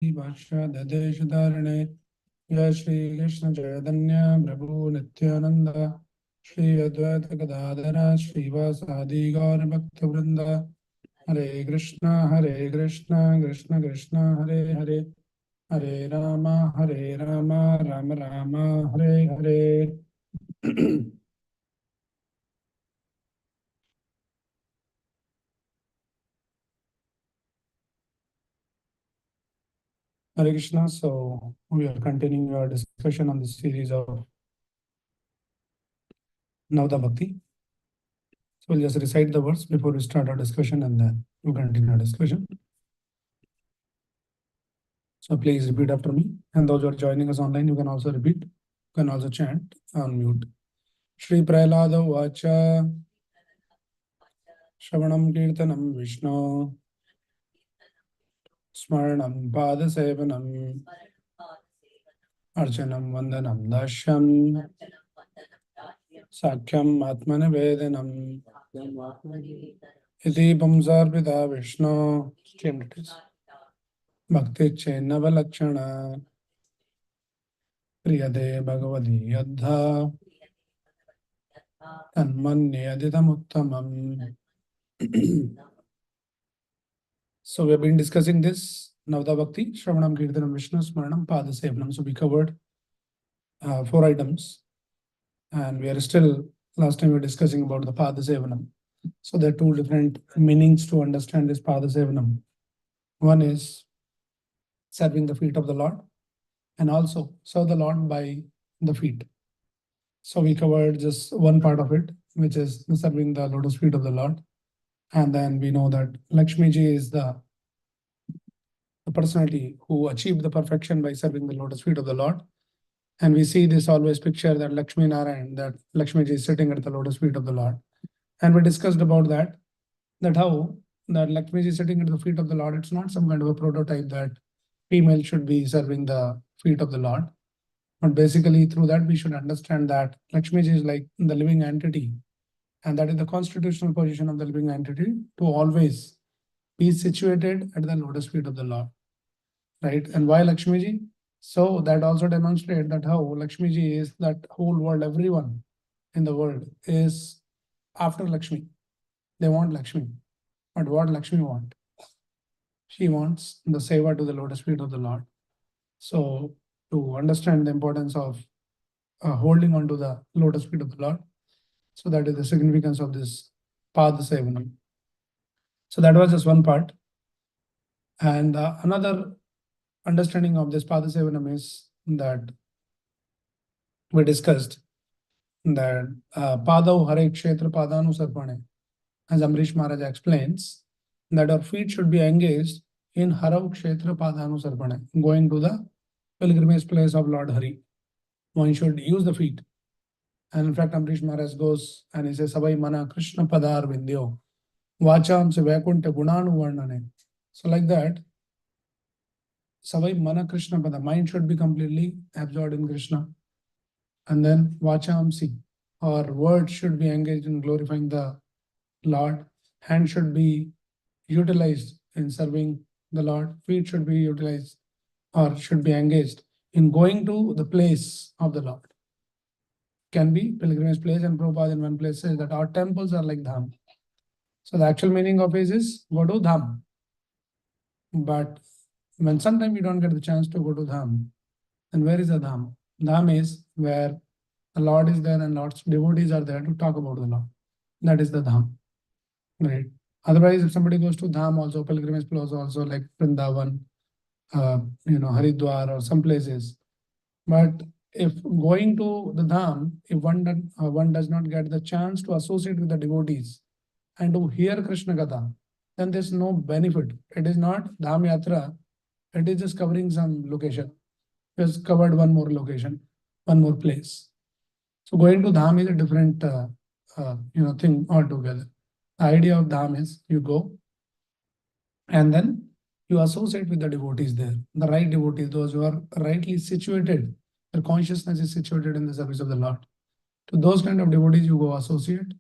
Bhashya Dadeshadarane Jai Shri Krishna Chaitanya Prabhu Nityananda Shri Advaita Gadadhara Shri Vasadi Gaur Bhakta Vrinda Hare Krishna Krishna Krishna Hare Hare Hare Rama Rama Rama Hare Hare Hare Krishna. So we are continuing our discussion on the series of Navadha Bhakti. So we'll just recite the words before we start our discussion and then we'll continue our discussion. So please repeat after me. And those who are joining us online, you can also repeat. You can also chant on mute. Shri Prahlada Vacha Shravanam Kirtanam Vishnu Smaranam Pada Sevanam Archanam Vandanam Dashyam Sakyam Atmana Vedanam Iti Pamsarpita Vishnu Bhakti Chenava Lakshana Priyade Bhagavadi Yadha Tanmanye Adhitamuttamam. So we have been discussing this Navadha Bhakti, Shravanam Kirtanam Vishnu Smaranam Pada Sevanam. So we covered 4 items, and we are still, last time we were discussing about the Pada Sevanam. So there are 2 different meanings to understand this Pada Sevanam. One is serving the feet of the Lord, and also serve the Lord by the feet. So we covered just one part of it, which is serving the lotus feet of the Lord. And then we know that Lakshmi ji is the personality who achieved the perfection by serving the lotus feet of the Lord. And we see this always picture that Lakshmi Narayan, that Lakshmi ji is sitting at the lotus feet of the Lord. And we discussed about that how that Lakshmi ji is sitting at the feet of the Lord. It's not some kind of a prototype that female should be serving the feet of the Lord. But basically through that we should understand that Lakshmi ji is like the living entity. And that is the constitutional position of the living entity to always be situated at the lotus feet of the Lord. Right? And why Lakshmi ji? So that also demonstrates that how Lakshmi ji is that whole world, everyone in the world is after Lakshmi. They want Lakshmi. But what Lakshmi want? She wants the seva to the lotus feet of the Lord. So to understand the importance of holding on to the lotus feet of the Lord, so that is the significance of this Pada Sevanam. So that was just one part. And another understanding of this Pada Sevanam is that we discussed that Padau Hare Kshetra Padanu Sarpane, as Amrish Maharaj explains, that our feet should be engaged in Harav Kshetra Padanu Sarpane, going to the pilgrimage place of Lord Hari. One should use the feet. And in fact, Amrish Maharaj goes and he says, Savai Mana Krishna Padar Vindyo, Vacham Se Vakunta Gunanu Varnane. So like that, Savai Mana Krishna Pada, mind should be completely absorbed in Krishna. And then Vachamsi, or words should be engaged in glorifying the Lord. Hand should be utilized in serving the Lord. Feet should be utilized or should be engaged in going to the place of the Lord. Can be pilgrimage place, and Prabhupada in one place says that our temples are like dham. So the actual meaning of it is go to dham. But when sometimes we don't get the chance to go to dham, then where is the dham? Dham is where the Lord is there and Lord's devotees are there to talk about the Lord. That is the dham. Right. Otherwise, if somebody goes to dham also, pilgrimage place also, like Vrindavan, Haridwar or some places. But if going to the dham, if one does not get the chance to associate with the devotees and to hear Krishna Katha, then there's no benefit. It is not dham yatra. It is just covering some location. Just covered one more location, one more place. So going to dham is a different thing altogether. The idea of dham is you go and then you associate with the devotees there, the right devotees, those who are rightly situated. Their consciousness is situated in the service of the Lord. To those kind of devotees, you go associate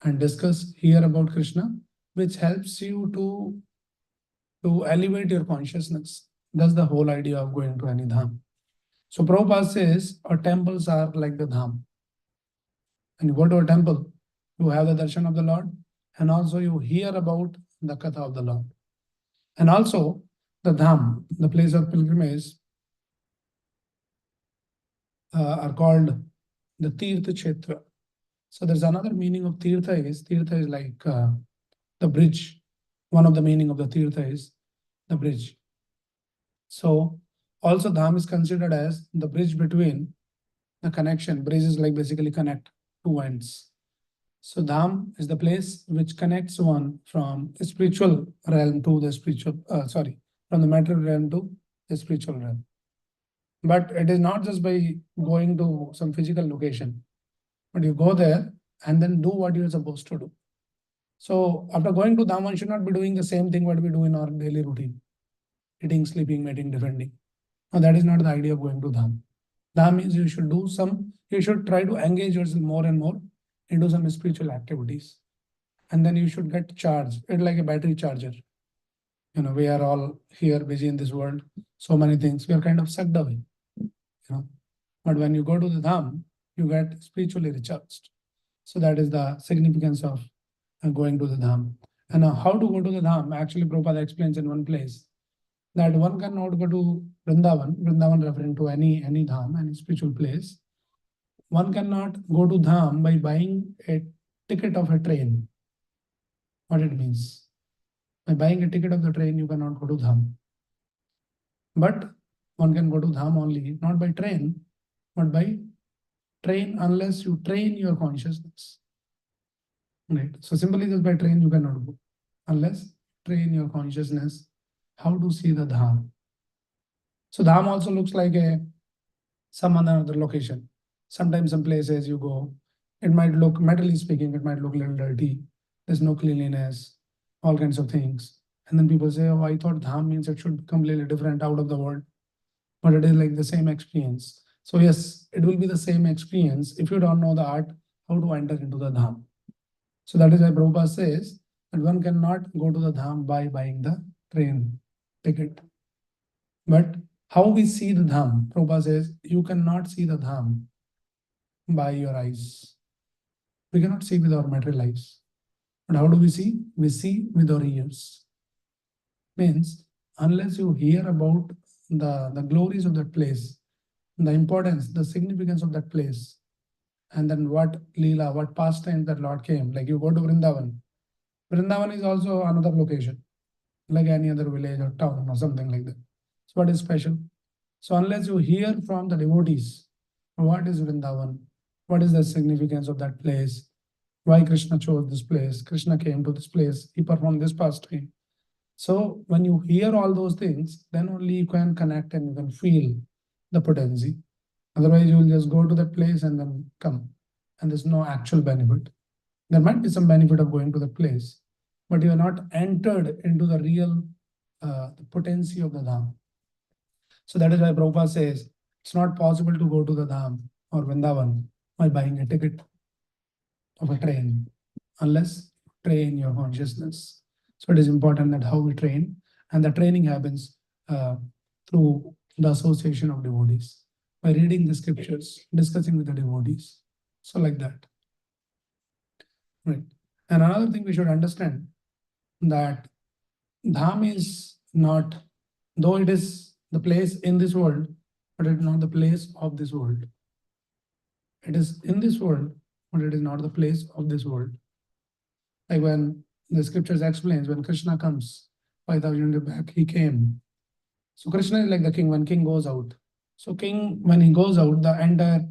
and discuss, hear about Krishna, which helps you to elevate your consciousness. That's the whole idea of going to any dham. So Prabhupada says, our temples are like the dham. And you go to a temple, you have the darshan of the Lord, and also you hear about the katha of the Lord. And also the dham, the place of pilgrimage, are called the Tirtha Kshetra. So there's another meaning of Tirtha is like the bridge. One of the meaning of the Tirtha is the bridge. So also dham is considered as the bridge between the connection. Bridge is like basically connect two ends. So dham is the place which connects one from the spiritual realm to the spiritual, from the material realm to the spiritual realm. But it is not just by going to some physical location, but you go there and then do what you're supposed to do. So after going to dham, one should not be doing the same thing what we do in our daily routine: eating, sleeping, mating, defending. No, that is not the idea of going to dham. Dham means you should try to engage yourself more and more into some spiritual activities. And then you should get charged. It's like a battery charger. We are all here busy in this world, so many things, we are kind of sucked away. But when you go to the dham, you get spiritually recharged. So that is the significance of going to the dham. And how to go to the dham, actually Prabhupada explains in one place that one cannot go to Vrindavan referring to any dham, any spiritual place. One cannot go to dham by buying a ticket of a train. What it means? By buying a ticket of the train, you cannot go to dham. But one can go to dham only, not by train, but by train unless you train your consciousness. Right. So simply just by train you cannot go, unless train your consciousness how to see the dham. So dham also looks like some other location. Sometimes some places you go, it might look, materially speaking, it might look a little dirty. There's no cleanliness, all kinds of things. And then people say, oh, I thought dham means it should be completely different, out of the world. But it is like the same experience. So yes, it will be the same experience if you don't know the art, how to enter into the dham. So that is why Prabhupada says that one cannot go to the dham by buying the train ticket. But how we see the dham, Prabhupada says, you cannot see the dham by your eyes. We cannot see with our material eyes. But how do we see? We see with our ears. Means, unless you hear about the glories of that place, the importance, the significance of that place, and then what Leela, what pastime that Lord came. Like you go to Vrindavan. Vrindavan is also another location, like any other village or town or something like that. So what is special? So unless you hear from the devotees, what is Vrindavan? What is the significance of that place? Why Krishna chose this place? Krishna came to this place. He performed this pastime. So when you hear all those things, then only you can connect and you can feel the potency. Otherwise, you will just go to that place and then come. And there's no actual benefit. There might be some benefit of going to the place, but you are not entered into the real the potency of the dham. So that is why Prabhupada says, it's not possible to go to the dham or Vrindavan by buying a ticket of a train, unless you train your consciousness. So it is important that how we train, and the training happens through the association of devotees, by reading the scriptures, discussing with the devotees. So like that. Right. And another thing we should understand, that dham is not, though it is the place in this world, but it is not the place of this world. It is in this world, but it is not the place of this world. Like when the scriptures explains, when Krishna comes 5,000 years back, he came. So Krishna is like the king. When king goes out, so king, when he goes out, the entire,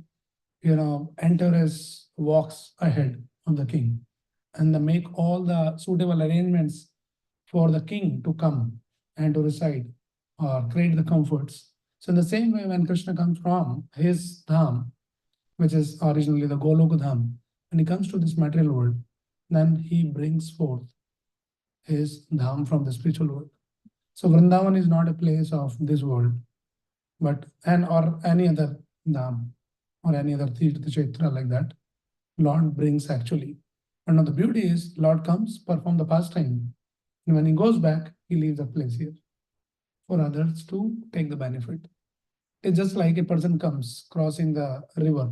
entourage walks ahead of the king, and they make all the suitable arrangements for the king to come and to reside or create the comforts. So in the same way, when Krishna comes from his dham, which is originally the Goloka dham, when he comes to this material world, then he brings forth his dham from the spiritual world. So Vrindavan is not a place of this world, but or any other dham or any other Tirtha Kshetra like that. Lord brings actually. And now the beauty is, Lord comes, perform the pastime, and when he goes back, he leaves the place here for others to take the benefit. It's just like a person comes crossing the river.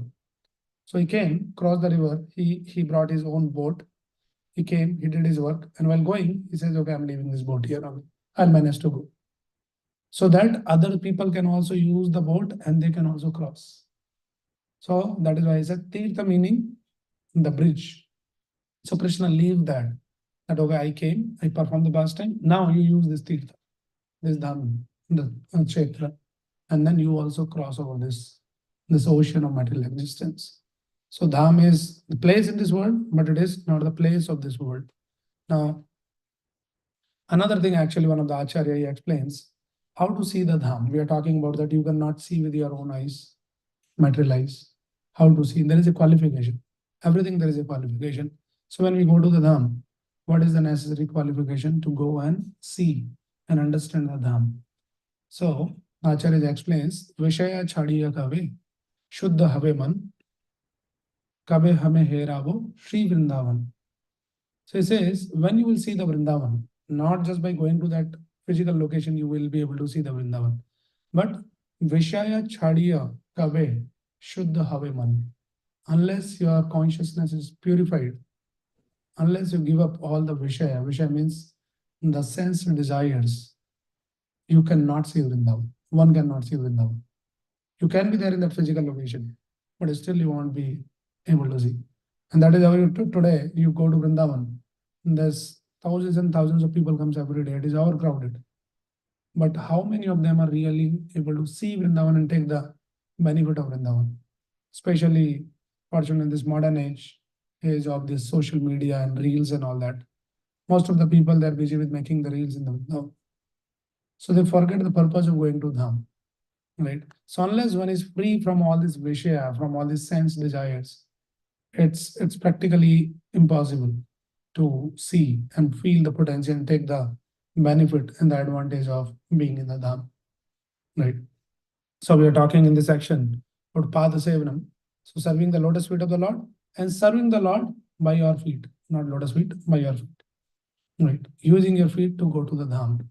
So he came, crossed the river, he brought his own boat. He came, he did his work, and while going, he says, okay, I'm leaving this boat here only. I'll manage to go. So that other people can also use the boat and they can also cross. So that is why I said Tirtha meaning the bridge. So Krishna leave that. That okay, I came, I performed the pastime. Now you use this Tirtha, this Dham, the Kshetra, and then you also cross over this ocean of material existence. So Dham is the place in this world, but it is not the place of this world. Now, another thing actually, one of the Acharya he explains how to see the Dham. We are talking about that you cannot see with your own eyes, material eyes. How to see? There is a qualification. Everything there is a qualification. So when we go to the Dham, what is the necessary qualification to go and see and understand the Dham? So Acharya explains, Vishaya chadiya kave, Shuddha have man, kabe hame heravo, Shri Vrindavan. So he says, when you will see the Vrindavan, not just by going to that physical location, you will be able to see the Vrindavan. But Vishaya chadiya kave, Shuddha have man. Unless your consciousness is purified, unless you give up all the Vishaya means the sense desires, you cannot see Vrindavan. One cannot see Vrindavan. You can be there in that physical location, but still you won't be able to see. And that is how today you go to Vrindavan. There's thousands and thousands of people comes every day. It is overcrowded. But how many of them are really able to see Vrindavan and take the benefit of Vrindavan? Especially fortunately in this modern age of this social media and reels and all that. Most of the people, they're busy with making the reels in the Vrindavan. So they forget the purpose of going to Dham. Right? So unless one is free from all this Vishaya, from all these sense desires, it's practically impossible to see and feel the potential and take the benefit and the advantage of being in the Dham. Right? So we are talking in this section about Pada Sevanam. So serving the lotus feet of the Lord and serving the Lord by your feet, not lotus feet, by your feet. Right? Using your feet to go to the Dham.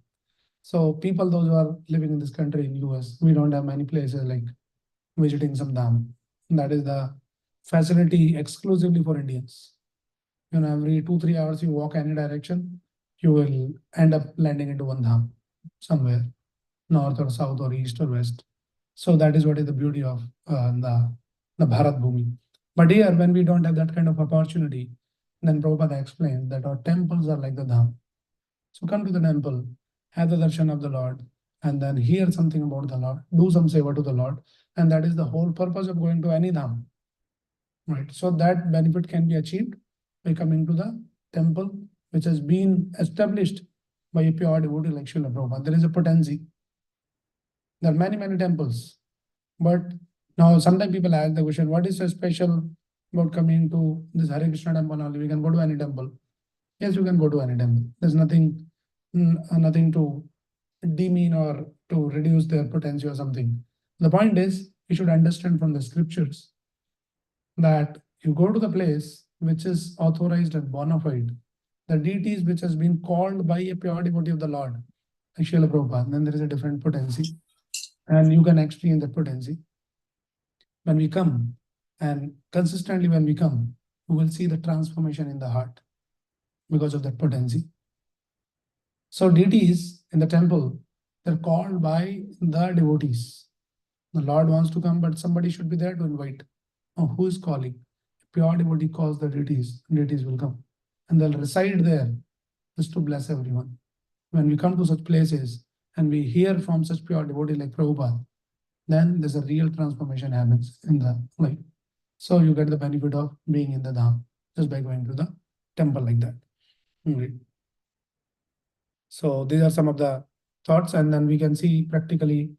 So people, those who are living in this country in US, we don't have many places like visiting some Dham. That is the facility exclusively for Indians. You know, every 2-3 hours you walk any direction, you will end up landing into one Dham somewhere, north or south or east or west. So that is what is the beauty of the Bharat Bhumi. But here, when we don't have that kind of opportunity, then Prabhupada explains that our temples are like the Dham. So come to the temple, have the darshan of the Lord, and then hear something about the Lord, do some seva to the Lord, and that is the whole purpose of going to any Dham. Right? So that benefit can be achieved by coming to the temple, which has been established by a pure devotee like Srila Prabhupada. There is a potency. There are many, many temples. But now sometimes people ask the question, what is so special about coming to this Hare Krishna temple only? We can go to any temple. Yes, you can go to any temple. There's nothing to demean or to reduce their potency or something. The point is, you should understand from the scriptures that you go to the place which is authorized and bona fide, the deities which has been called by a pure devotee of the Lord, like Srila Prabhupada, then there is a different potency, and you can experience that potency. When we come, and consistently when we come, we will see the transformation in the heart because of that potency. So deities in the temple, they're called by the devotees. The Lord wants to come, but somebody should be there to invite. Now, who is calling? Pure devotee calls the deities will come. And they'll reside there just to bless everyone. When we come to such places and we hear from such pure devotee like Prabhupada, then there's a real transformation happens in the life. So you get the benefit of being in the Dham just by going to the temple like that. Right. So these are some of the thoughts, and then we can see practically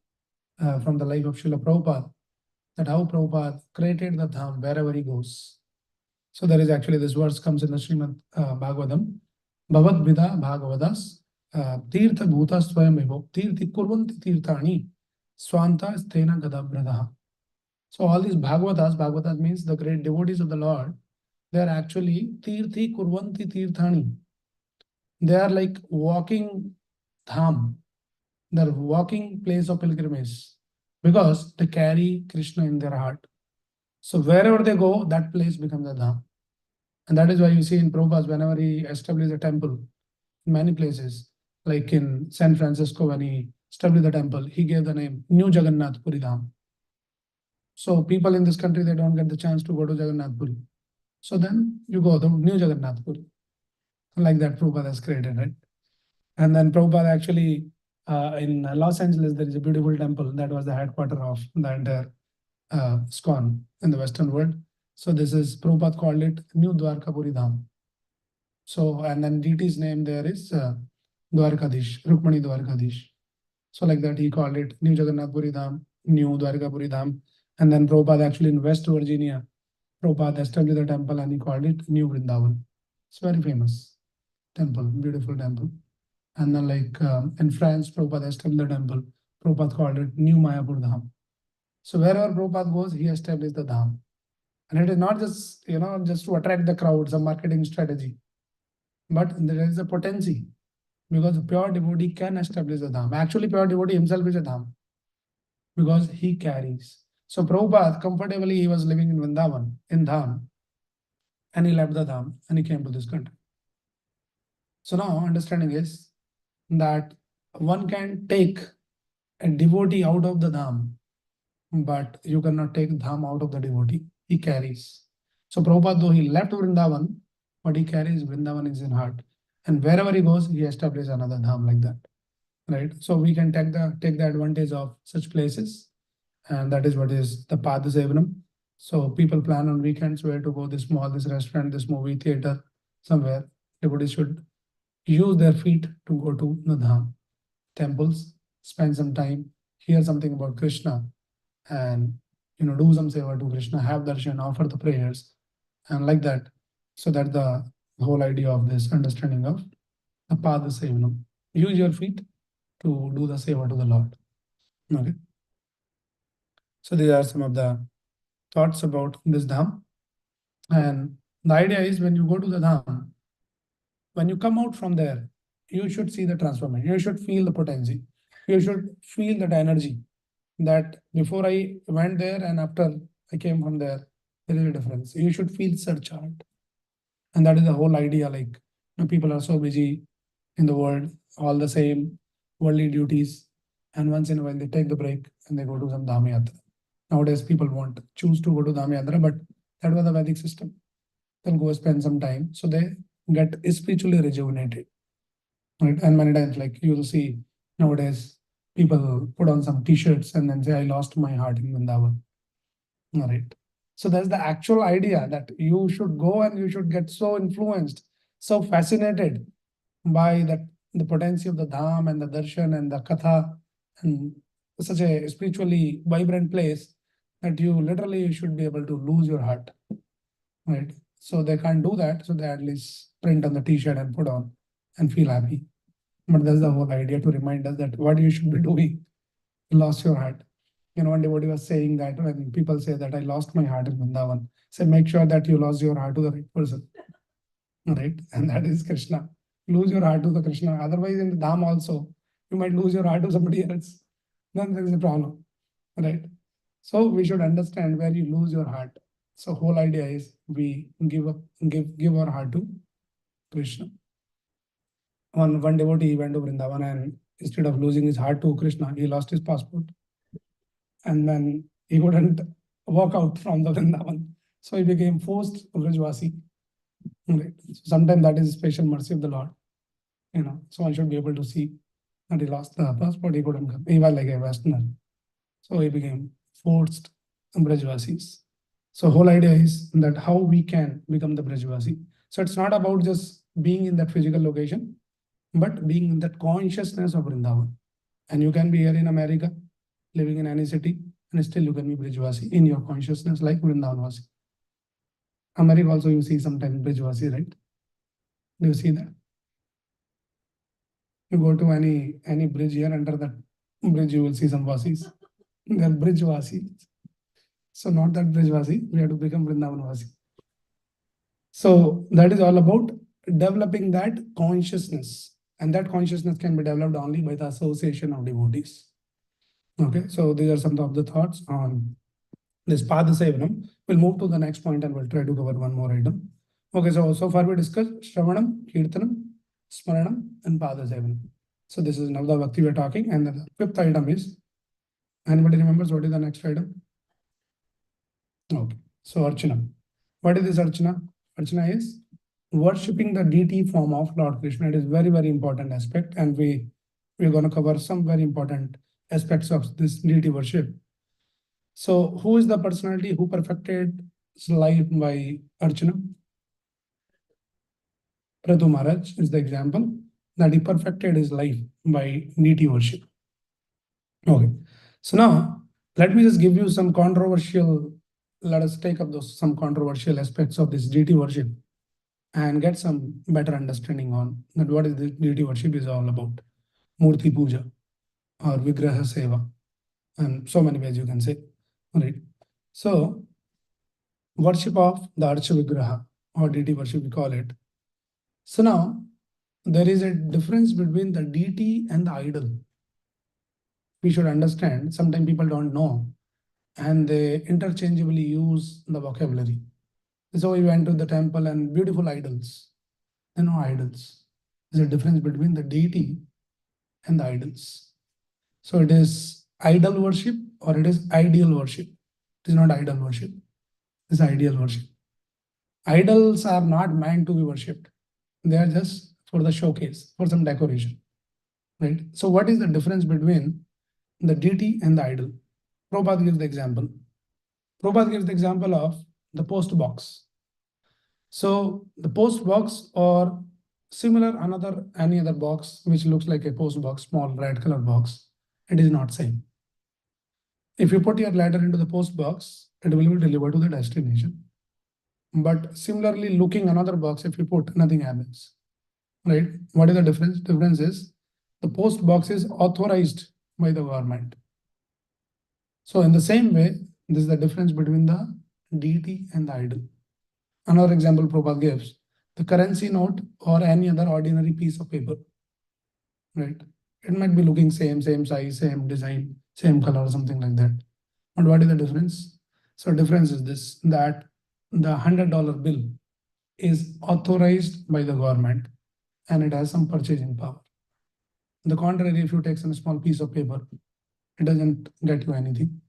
from the life of Srila Prabhupada that how Prabhupada created the Dham wherever he goes. So there is actually this verse comes in the Srimad Bhagavatam, Bhavat Vidha Bhagavadas Tirtha Bhuta Swayam Evo Tirthi Kurvanti Tirthani Swanta Sthena Gadabradaha. So all these Bhagavatas means the great devotees of the Lord, they are actually Tirthi Kurvanti Tirthani. They are like walking Dham. their walking place of pilgrimage, because they carry Krishna in their heart. So wherever they go, that place becomes a dham. And that is why you see in Prabhupada, whenever he established a temple in many places, like in San Francisco, when he established the temple, he gave the name New Jagannath Puri Dham. So people in this country, they don't get the chance to go to Jagannath Puri. So then you go to New Jagannath Puri. Like that, Prabhupada has created, right? And then Prabhupada actually, in Los Angeles, there is a beautiful temple that was the headquarters of the entire ISKCON in the Western world. So this is, Prabhupada called it New Dwarkapuri Dham. So, and then deity's name there is Dwarkadish, Rukmani Dwarkadish. So like that, he called it New Jagannath Puri Dham, New Dwarkapuri Dham. And then Prabhupada actually in West Virginia, Prabhupada established the temple and he called it New Vrindavan. It's very famous temple, beautiful temple. And then like in France, Prabhupada established the temple. Prabhupada called it New Mayapur Dham. So wherever Prabhupada goes, he established the Dham. And it is not just, just to attract the crowds, a marketing strategy. But there is a potency, because a pure devotee can establish a dham. Actually, pure devotee himself is a dham, because he carries. So Prabhupada, comfortably, he was living in Vrindavan, in dham, and he left the dham and he came to this country. So now understanding is that one can take a devotee out of the dham, but you cannot take dham out of the devotee. He carries. So Prabhupada, though he left Vrindavan, but he carries Vrindavan in his heart. And wherever he goes, he establishes another dham like that. Right? So we can take the advantage of such places. And that is what is the Pada Sevanam. So people plan on weekends where to go, this mall, this restaurant, this movie theater, somewhere. Devotees should use their feet to go to the dham, temples, spend some time, hear something about Krishna, and do some seva to Krishna, have darshan, offer the prayers, and like that. So that the whole idea of this understanding of the Pada Sevanam. Use your feet to do the seva to the Lord. Okay. So these are some of the thoughts about this dham. And the idea is, when you go to the dham, when you come out from there, you should see the transformation. You should feel the potency. You should feel that energy, that before I went there and after I came from there is a difference. You should feel surcharged. And that is the whole idea. Like, people are so busy in the world, all the same worldly duties. And once in a while, they take the break and they go to some dham yatra. Nowadays, people won't choose to go to dham yatra, but that was the Vedic system. They'll go spend some time, so they get spiritually rejuvenated. Right? And many times, like you'll see nowadays, people put on some t-shirts and then say, I lost my heart in Vrindavan. All right. So that's the actual idea, that you should go and you should get so influenced, so fascinated by the potency of the dham and the darshan and the katha, and such a spiritually vibrant place, that you literally should be able to lose your heart. Right? So they can't do that. So they at least print on the t-shirt and put on and feel happy. But that's the whole idea, to remind us that what you should be doing. You lost your heart. One devotee was saying that when people say that I lost my heart in Vrindavan, say make sure that you lost your heart to the right person. Right? And that is Krishna. Lose your heart to the Krishna. Otherwise, in the dham also, you might lose your heart to somebody else. Then there is a problem. Right? So we should understand where you lose your heart. So whole idea is we give our heart to Krishna. One devotee went to Vrindavan, and instead of losing his heart to Krishna, he lost his passport. And then he couldn't walk out from the Vrindavan. So he became forced Vrajvasi. Right. So sometimes that is a special mercy of the Lord. So one should be able to see that he lost the passport, he couldn't come. He was like a Westerner. So he became forced Brajvasis. So whole idea is that how we can become the Brajvasi. So it's not about just being in that physical location, but being in that consciousness of Vrindavan. And you can be here in America, living in any city, and still you can be Brajvasi in your consciousness, like Vrindavanvasi. America also you see sometimes Brajvasi, right? Do you see that? You go to any bridge here, under that bridge you will see some Vasis. They are Bridgevasi. So not that Bridgevasi, we have to become Vrindavanvasi. So that is all about developing that consciousness. And that consciousness can be developed only by the association of devotees. Okay, so these are some of the thoughts on this Pada Sevanam. We'll move to the next point and we'll try to cover one more item. Okay, so far we discussed Shravanam, Kirtanam, Smaranam, and Pada Sevanam. So this is Navadha Bhakti we're talking, and the fifth item is, anybody remembers what is the next item? Okay, so Archanam. What is this Archana? Archana is worshipping the deity form of Lord Krishna. It is very, very important aspect, and we're going to cover some very important aspects of this deity worship. So who is the personality who perfected his life by Archana? Prathu Maharaj is the example that he perfected his life by deity worship. Okay, so now let me just give you some controversial, let us take up some controversial aspects of this deity worship and get some better understanding on that what is the deity worship is all about. Murti Puja or Vigraha Seva, and so many ways you can say. All right. So worship of the Archa Vigraha or deity worship we call it. So now there is a difference between the deity and the idol. We should understand, sometimes people don't know and they interchangeably use the vocabulary. So we went to the temple and beautiful idols. There are no idols. There's a difference between the deity and the idols. So it is idol worship or it is ideal worship. It is not idol worship. It is ideal worship. Idols are not meant to be worshipped. They are just for the showcase, for some decoration. Right? So what is the difference between the deity and the idol? Prabhupada gives the example. Prabhupada gives the example of the post box. So the post box or similar any other box which looks like a post box, small red color box, it is not same. If you put your letter into the post box, it will be delivered to the destination. But similarly, looking another box, if you put, nothing happens. Right? What is the difference? Difference is the post box is authorized by the government. So in the same way, this is the difference between the deity and the idol. Another example Prabhupada gives, the currency note or any other ordinary piece of paper. Right? It might be looking same size, same design, same color, something like that. But what is the difference? So difference is this, that the $100 bill is authorized by the government and it has some purchasing power. On the contrary, if you take some small piece of paper, it doesn't get you anything.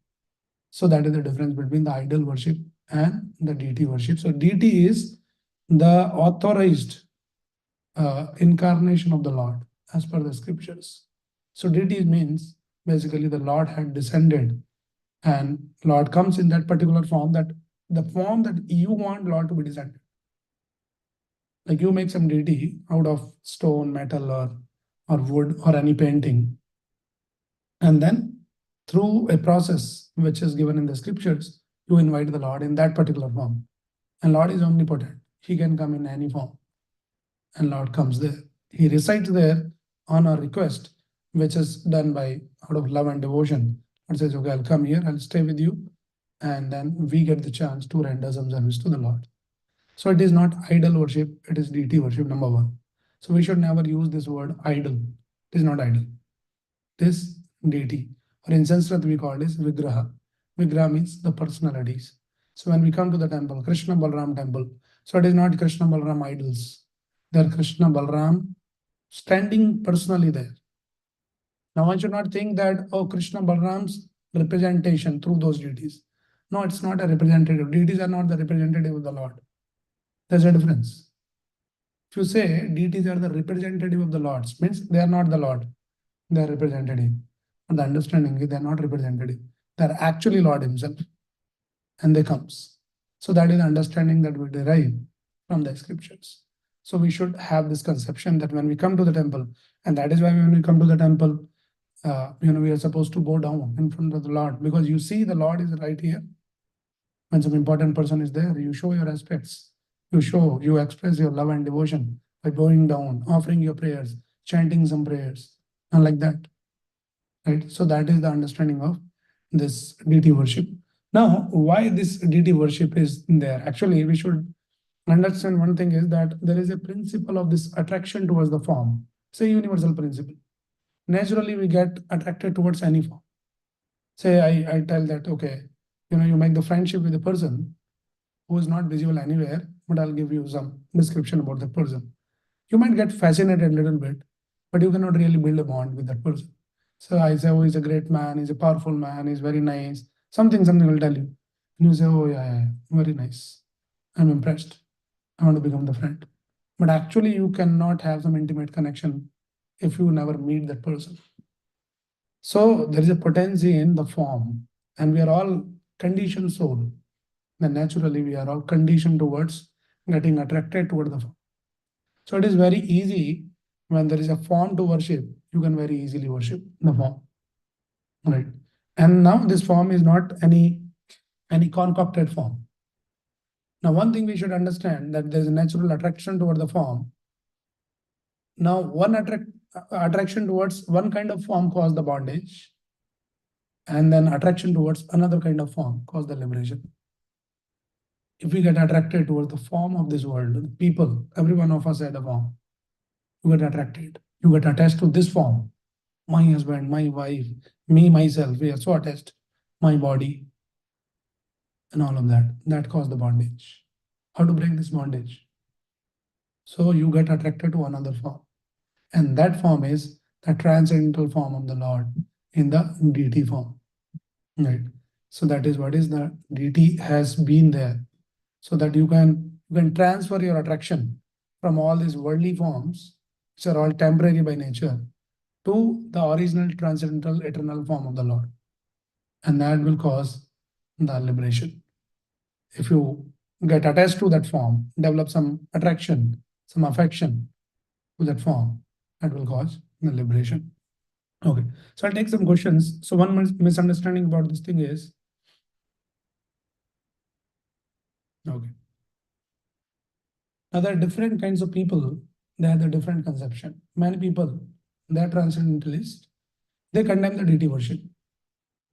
So that is the difference between the idol worship and the deity worship. So deity is the authorized incarnation of the Lord as per the scriptures. So deity means basically the Lord had descended and Lord comes in that particular form, that the form that you want Lord to be descended. Like you make some deity out of stone, metal or wood or any painting. And then through a process which is given in the scriptures, you invite the Lord in that particular form. And Lord is omnipotent. He can come in any form. And Lord comes there. He resides there on a request, which is done by out of love and devotion. Lord says, okay, I'll come here, I'll stay with you. And then we get the chance to render some service to the Lord. So it is not idol worship, it is deity worship, number one. So we should never use this word idol. It is not idol. It is deity. Or in Sanskrit we call this Vigraha. Vigraha means the personalities. So when we come to the temple, Krishna Balram temple, so it is not Krishna Balram idols. They are Krishna Balram standing personally there. Now one should not think that, oh, Krishna Balram's representation through those deities. No, it's not a representative. Deities are not the representative of the Lord. There's a difference. If you say deities are the representative of the Lord, means they are not the Lord. They are representative. And the understanding is they are not representative. They are actually Lord himself. And they comes. So that is the understanding that we derive from the scriptures. So we should have this conception that when we come to the temple, and that is why when we come to the temple, we are supposed to bow down in front of the Lord, because you see the Lord is right here. When some important person is there, you show your respects. You express your love and devotion by bowing down, offering your prayers, chanting some prayers, and like that. Right? So that is the understanding of this deity worship. Now, why this deity worship is there? Actually, we should understand one thing is that there is a principle of this attraction towards the form. It's a universal principle. Naturally, we get attracted towards any form. Say I tell that, okay, you make the friendship with a person who is not visible anywhere, but I'll give you some description about that person. You might get fascinated a little bit, but you cannot really build a bond with that person. So I say, oh, he's a great man, he's a powerful man, he's very nice. Something will tell you. And you say, oh, yeah, very nice. I'm impressed. I want to become the friend. But actually, you cannot have some intimate connection if you never meet that person. So there is a potency in the form, and we are all conditioned soul. Then naturally, we are all conditioned towards getting attracted toward the form. So it is very easy when there is a form to worship, you can very easily worship the form. Right. And now this form is not any concocted form. Now, one thing we should understand that there is a natural attraction toward the form. Now, one attraction towards one kind of form causes the bondage, and then attraction towards another kind of form causes the liberation. If we get attracted towards the form of this world, the people, every one of us had a form. You get attracted. You get attached to this form. My husband, my wife, me, myself, we are so attached. My body, and all of that. That caused the bondage. How to break this bondage? So you get attracted to another form. And that form is the transcendental form of the Lord in the deity form. Right. So that is what is the deity has been there. So that you can transfer your attraction from all these worldly forms, which are all temporary by nature, to the original transcendental eternal form of the Lord. And that will cause the liberation. If you get attached to that form, develop some attraction, some affection to that form, that will cause the liberation. Okay, so I'll take some questions. So one misunderstanding about this thing is, okay, now there are different kinds of people, they have the different conception. Many people, they are transcendentalists, they condemn the deity worship.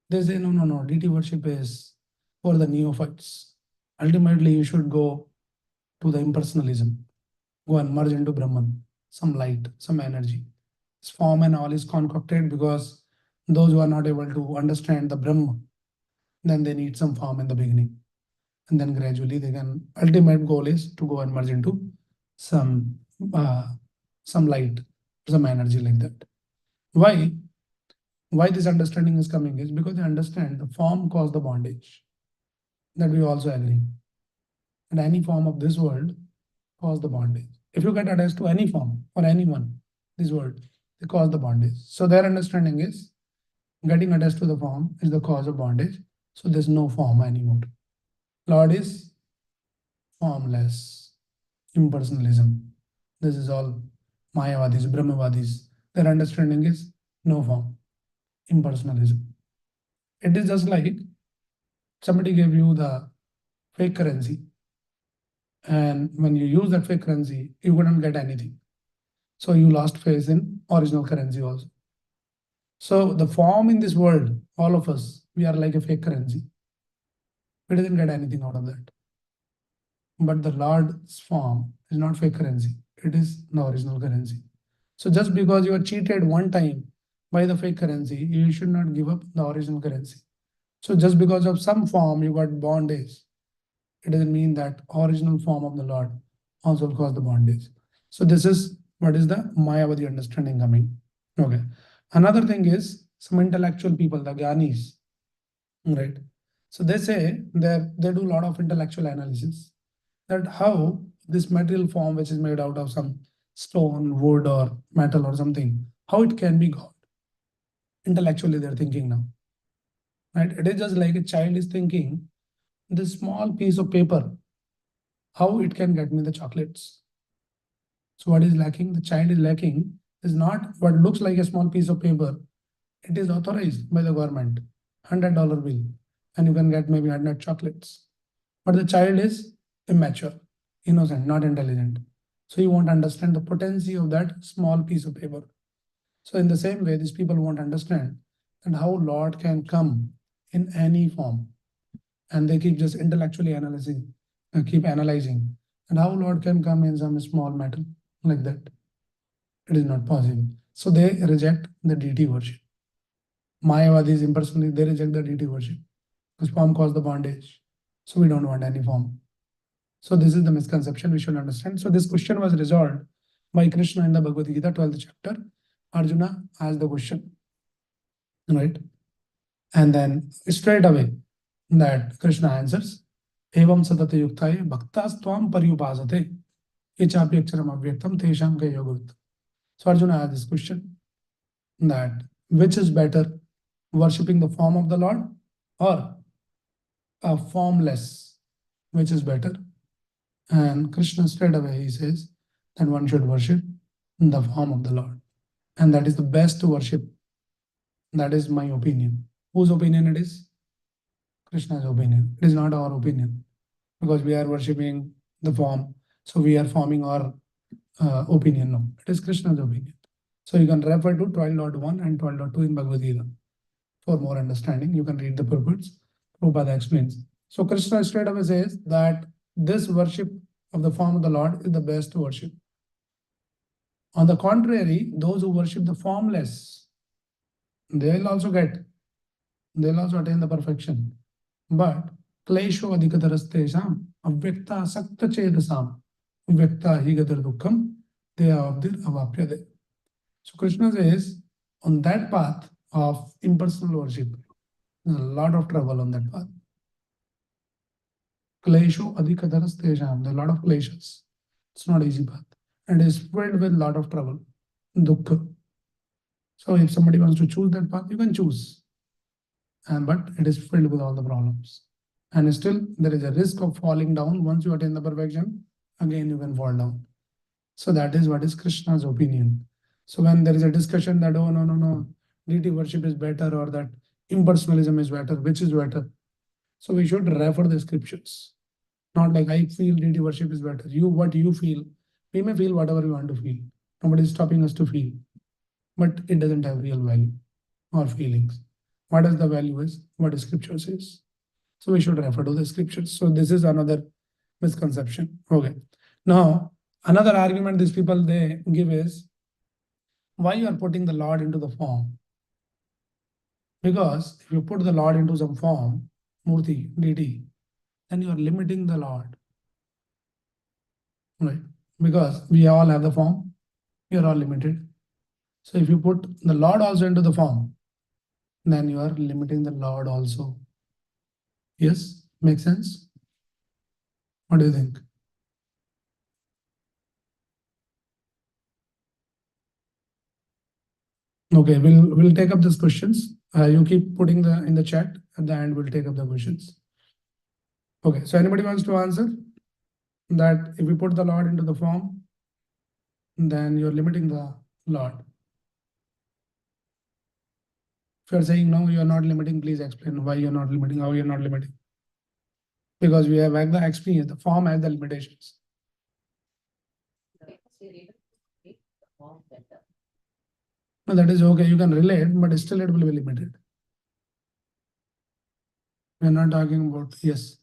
They say, no, deity worship is for the neophytes. Ultimately, you should go to the impersonalism, go and merge into Brahman, some light, some energy. This form and all is concocted because those who are not able to understand the Brahma, then they need some form in the beginning. And then gradually they can, ultimate goal is to go and merge into some light, some energy like that. Why? Why this understanding is coming is because they understand the form caused the bondage. That we also agree. And any form of this world cause the bondage. If you get attached to any form or anyone, this world, they cause the bondage. So their understanding is getting attached to the form is the cause of bondage. So there's no form anymore. Lord is formless, impersonalism. This is all Mayavadis, Brahmavadis. Their understanding is no form, impersonalism. It is just like somebody gave you the fake currency, and when you use that fake currency, you wouldn't get anything. So you lost faith in original currency also. So the form in this world, all of us, we are like a fake currency. We didn't get anything out of that. But the Lord's form is not fake currency. It is the original currency. So just because you are cheated one time by the fake currency, you should not give up the original currency. So just because of some form you got bondage, it doesn't mean that original form of the Lord also cause the bondage. So this is what is the Mayavadi understanding coming. Okay. Another thing is some intellectual people, the Gyanis, right? So they say that they do a lot of intellectual analysis that how this material form, which is made out of some stone, wood, or metal or something, how it can be God. Intellectually, they're thinking now, right? It is just like a child is thinking this small piece of paper, how it can get me the chocolates. So what is lacking? The child is lacking is not what looks like a small piece of paper. It is authorized by the government, $100 bill, and you can get maybe 100 chocolates. But the child is immature, innocent, not intelligent. So you won't understand the potency of that small piece of paper. So in the same way, these people won't understand and how Lord can come in any form. And they keep just intellectually analyzing, keep analyzing, and how Lord can come in some small matter like that. It is not possible. So they reject the deity worship. Mayavadis impersonally, they reject the deity worship because form caused the bondage. So we don't want any form. So this is the misconception we should understand. So this question was resolved by Krishna in the Bhagavad Gita, 12th chapter. Arjuna asked the question, right? And then straight away that Krishna answers, Evam satate yuktaye bhaktas tvam paryupasate ichapi akcharam avyaktam tesham ke yogut. So Arjuna asked this question that which is better, worshipping the form of the Lord or a formless, which is better? And Krishna straight away he says that one should worship the form of the Lord. And that is the best to worship. That is my opinion. Whose opinion it is? Krishna's opinion. It is not our opinion. Because we are worshipping the form. So we are forming our opinion. No, it is Krishna's opinion. So you can refer to 12.1 and 12.2 in Bhagavad Gita. For more understanding, you can read the purports. Prabhupada explains. So Krishna straight away says that this worship of the form of the Lord is the best worship. On the contrary, those who worship the formless, they'll also attain the perfection. But klesho adhikatarastesham avyakta sakta chedasam avyakta higatar dukkham deyavabdir avapyade. So Krishna says on that path of impersonal worship, there's a lot of trouble on that path. Klesho adhikatarastesham, there are a lot of kleshas. It's not easy path. And is filled with a lot of trouble, dukkha. So if somebody wants to choose that path, you can choose. But it is filled with all the problems. And still, there is a risk of falling down. Once you attain the perfection, again you can fall down. So that is what is Krishna's opinion. So when there is a discussion that, oh, no, deity worship is better or that impersonalism is better, which is better? So we should refer the scriptures. Not like I feel deity worship is better. What you feel, we may feel whatever we want to feel. Nobody is stopping us to feel. But it doesn't have real value or feelings. What is the value is what the scripture says. So we should refer to the scriptures. So this is another misconception. Okay. Now, another argument these people they give is why you are putting the Lord into the form. Because if you put the Lord into some form, Murti, deity, then you are limiting the Lord. Right? Because we all have the form, we are all limited. So if you put the Lord also into the form, then you are limiting the Lord also. Yes? Make sense? What do you think? Okay, we'll take up these questions. You keep putting in the chat. At the end, we'll take up the questions. Okay, so anybody wants to answer that if we put the Lord into the form, then you're limiting the Lord. If you're saying no, you're not limiting, please explain why you're not limiting, how you're not limiting. Because we have the experience, the form has the limitations. No, that is okay, you can relate, but still it will be limited. We're not talking about, yes.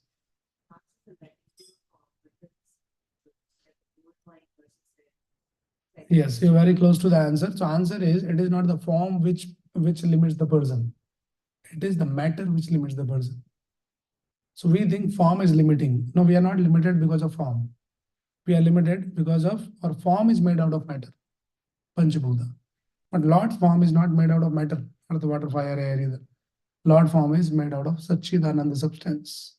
Yes, you're very close to the answer. So answer is, it is not the form which limits the person. It is the matter which limits the person. So we think form is limiting. No, we are not limited because of form. We are limited because of our form is made out of matter, Panchabhuta. But Lord's form is not made out of matter, earth, water, fire, air either. Lord form is made out of Satchidananda substance.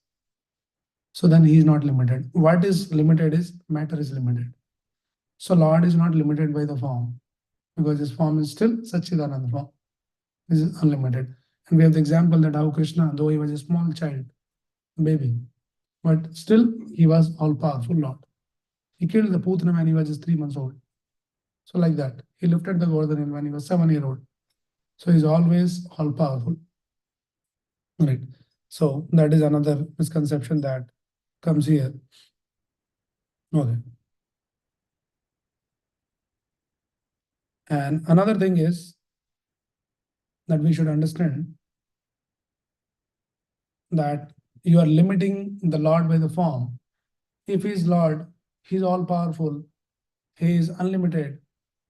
So then he is not limited. What is limited is matter is limited. So Lord is not limited by the form because his form is still Satchidananda form. This is unlimited. And we have the example that how Krishna, though he was a small child, baby, but still he was all powerful Lord. He killed the Putana when he was just 3 months old. So like that, he lifted the Govardhan when he was 7-year-old. So he's always all powerful. Right. So that is another misconception that comes here. Okay. And another thing is that we should understand that you are limiting the Lord by the form. If he is Lord, he is all powerful, he is unlimited,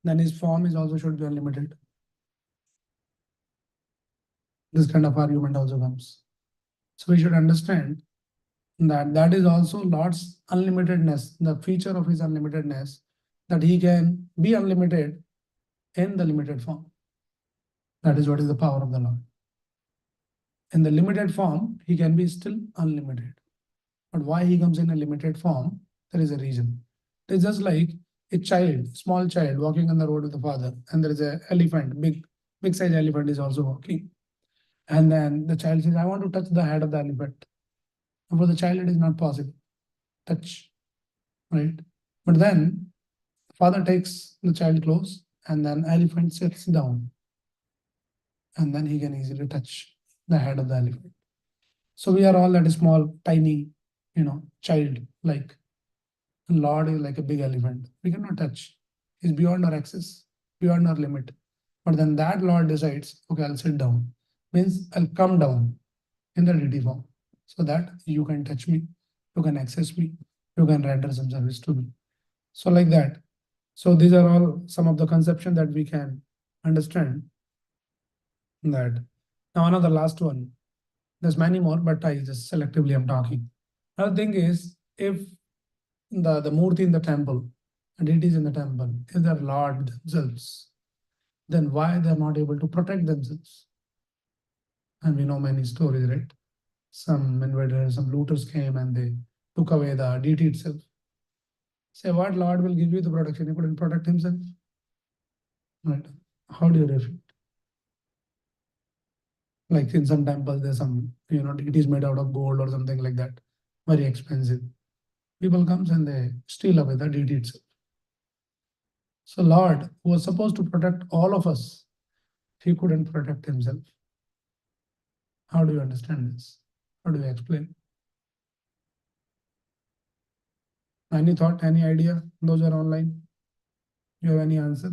then his form is also should be unlimited. This kind of argument also comes. So we should understand that that is also Lord's unlimitedness, the feature of his unlimitedness, that he can be unlimited in the limited form. That is what is the power of the Lord. In the limited form, he can be still unlimited. But why he comes in a limited form, there is a reason. It's just like a child, small child walking on the road with the father, and there is an elephant, big size elephant is also walking. And then the child says, I want to touch the head of the elephant. And for the child, it is not possible. Touch, right? But then father takes the child close, and then elephant sits down. And then he can easily touch the head of the elephant. So we are all that small, tiny, child like. Lord is like a big elephant. We cannot touch. He's beyond our access, beyond our limit. But then that Lord decides, okay, I'll sit down. Means I'll come down in the deity form so that you can touch me, you can access me, you can render some service to me. So like that. So these are all some of the conception that we can understand that. Now another last one. There's many more, but I just selectively am talking. Another thing is, if the Murti in the temple, and it is in the temple, if they're Lord themselves, then why they're not able to protect themselves? And we know many stories, right? Some invaders, some looters came and they took away the deity itself. Say, what Lord will give you the protection? He couldn't protect himself. Right? How do you refute? Like in some temples, there's some, it is made out of gold or something like that, very expensive. People comes and they steal away the deity itself. So Lord, who was supposed to protect all of us, he couldn't protect himself. How do you understand this? How do you explain? Any thought, any idea? Those are online. You have any answer?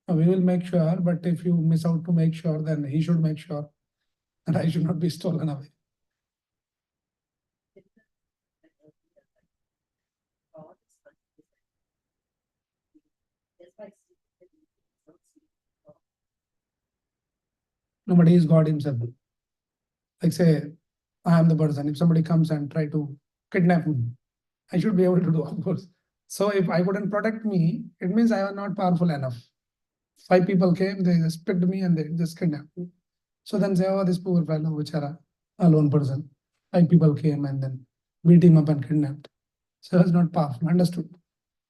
We will make sure, but if you miss out to make sure, then he should make sure that I should not be stolen away. Nobody is God himself. Like say, I am the person. If somebody comes and try to kidnap me, I should be able to do, of course. So if I couldn't protect me, it means I was not powerful enough. 5 people came, they just picked me and they just kidnapped me. So then say, oh, this poor fellow, which are a lone person. 5 people came and then beat him up and kidnapped. So he was not powerful. Understood?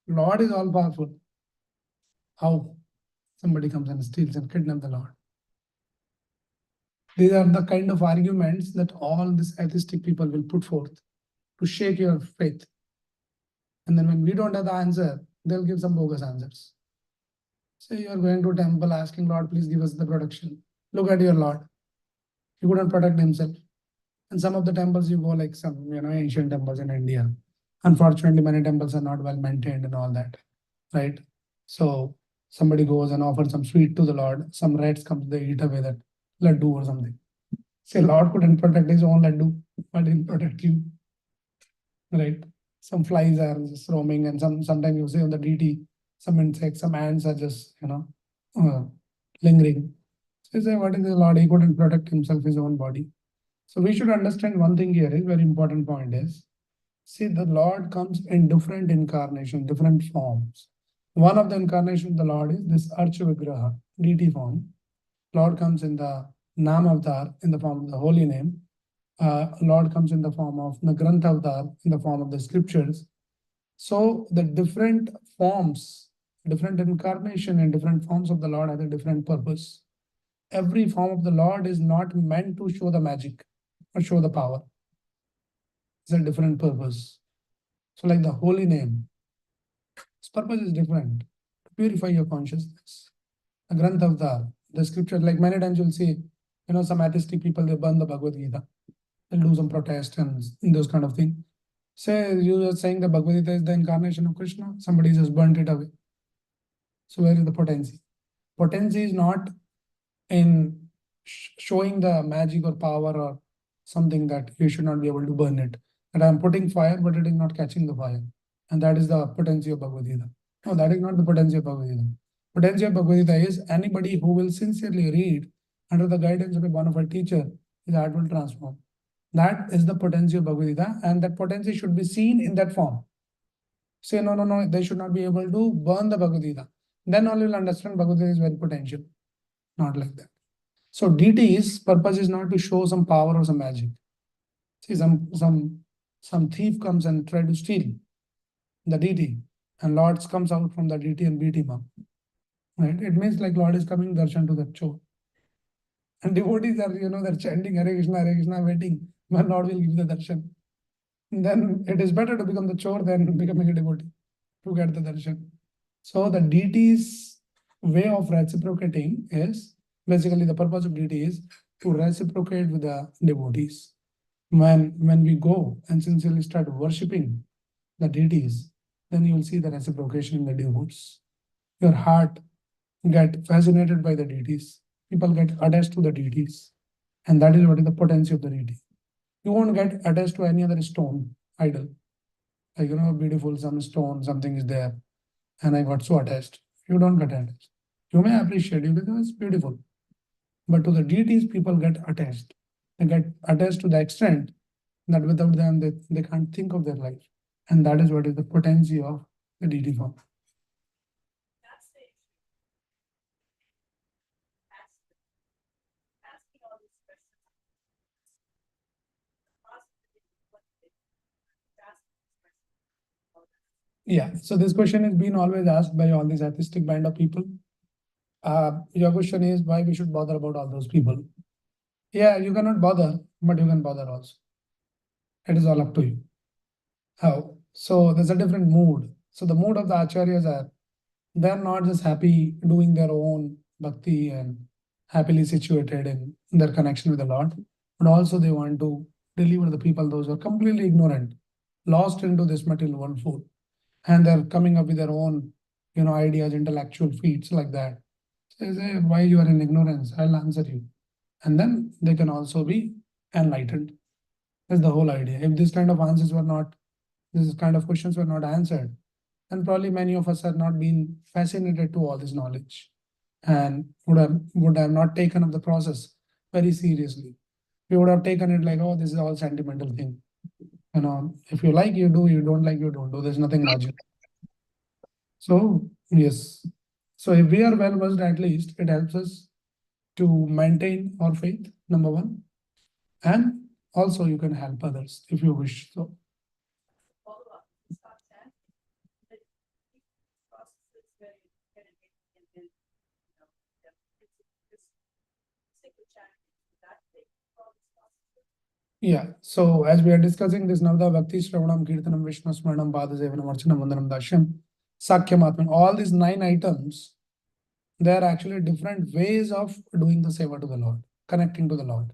Lord is all powerful. How? Somebody comes and steals and kidnaps the Lord. These are the kind of arguments that all these atheistic people will put forth to shake your faith. And then when we don't have the answer, they'll give some bogus answers. Say you are going to a temple asking Lord, please give us the protection. Look at your Lord. He couldn't protect himself. And some of the temples you go like some, ancient temples in India. Unfortunately, many temples are not well maintained and all that, right? So somebody goes and offers some sweet to the Lord. Some rats come, they eat away that laddu or something. Say Lord couldn't protect his own laddu, but he'll protect you, right? Some flies are just roaming, and sometimes you say on the deity, some insects, some ants are just lingering. So you say, what is the Lord? He couldn't protect himself, his own body. So we should understand one thing here is very important point is, see, the Lord comes in different incarnations, different forms. One of the incarnations of the Lord is this Archa Vigraha, deity form. Lord comes in the Nam Avatar, in the form of the holy name. Lord comes in the form of the Granth Avatar, in the form of the scriptures. So the different forms, different incarnation and different forms of the Lord have a different purpose. Every form of the Lord is not meant to show the magic or show the power. It's a different purpose. So like the holy name, its purpose is different, to purify your consciousness. The Granth Avatar, the scripture, like many times you'll see, some atheistic people, they burn the Bhagavad Gita. They'll do some protest and those kind of things. Say you are saying the Bhagavad Gita is the incarnation of Krishna, somebody just burnt it away. So where is the potency? Potency is not in showing the magic or power or something that you should not be able to burn it. That I am putting fire, but it is not catching the fire. and that is the potency of Bhagavad Gita. No, that is not the potency of Bhagavad Gita. Potency of Bhagavad Gita is anybody who will sincerely read under the guidance of a bona fide teacher, his heart will transform. That is the potency of Bhagavad Gita, and that potency should be seen in that form. Say, no, they should not be able to burn the Bhagavad Gita. Then only will understand Bhagavad Gita is very potential. Not like that. So deity's purpose is not to show some power or some magic. See, some thief comes and try to steal the deity, and Lord comes out from the deity and beat him up. Right? It means like Lord is coming darshan to the chore. And devotees are, they're chanting Hare Krishna, waiting when Lord will give the darshan. And then it is better to become the chore than becoming a devotee to get the darshan. So the deity's way of reciprocating is, basically the purpose of deity is to reciprocate with the devotees. When we go and sincerely start worshipping the deities, then you will see the reciprocation in the devotees. Your heart get fascinated by the deities. People get attached to the deities. And that is what is the potency of the deity. You won't get attached to any other stone, idol. Like, beautiful, some stone, something is there, and I got so attached. You don't get attached. You may appreciate it because it's beautiful. But to the deities, people get attached. They get attached to the extent that without them, they can't think of their life. And that is what is the potency of the deity form. Yeah, so this question is being always asked by all these atheistic band of people. Your question is why we should bother about all those people. Yeah, you cannot bother, but you can bother also. It is all up to you. How? So there's a different mood. So the mood of the acharyas are, they're not just happy doing their own bhakti and happily situated in their connection with the Lord, but also they want to deliver the people, those who are completely ignorant, lost into this material world, and they're coming up with their own, ideas, intellectual feats like that. So they say, why you are in ignorance? I'll answer you. And then they can also be enlightened. That's the whole idea. If this kind of answers were not, this kind of questions were not answered, then probably many of us have not been fascinated to all this knowledge and would have not taken up the process very seriously. We would have taken it like, oh, this is all sentimental thing. If you like, you do, you don't like, you don't do. There's nothing logical. So, yes. So if we are well versed, at least it helps us to maintain our faith, number one. And also you can help others if you wish. So yeah, so as we are discussing this Navadha Bhakti, Shravanam, Kirtanam, Vishnu Smaranam, Padasevanam, Archanam, Vandanam, Dashyam, Sakyam, Atman, all these 9 items, they are actually different ways of doing the seva to the Lord, connecting to the Lord.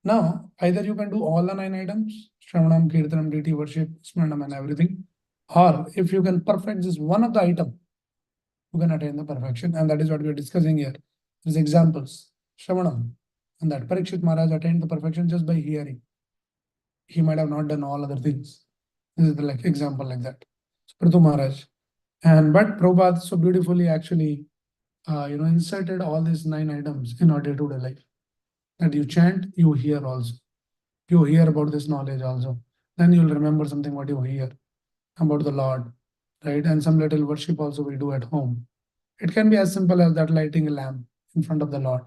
Now, either you can do all the 9 items, Shravanam, Kirtanam, deity worship, Smaranam and everything, or if you can perfect this one of the item, you can attain the perfection, and that is what we are discussing here. There's examples, Shravanam, and that Parikshit Maharaj attained the perfection just by hearing. He might have not done all other things. This is the example like that. So Prithu Maharaj. But Prabhupada so beautifully actually inserted all these 9 items in our day-to-day life. That you chant, you hear also. You hear about this knowledge also. Then you'll remember something what you hear about the Lord, right? And some little worship also we do at home. It can be as simple as that lighting a lamp in front of the Lord.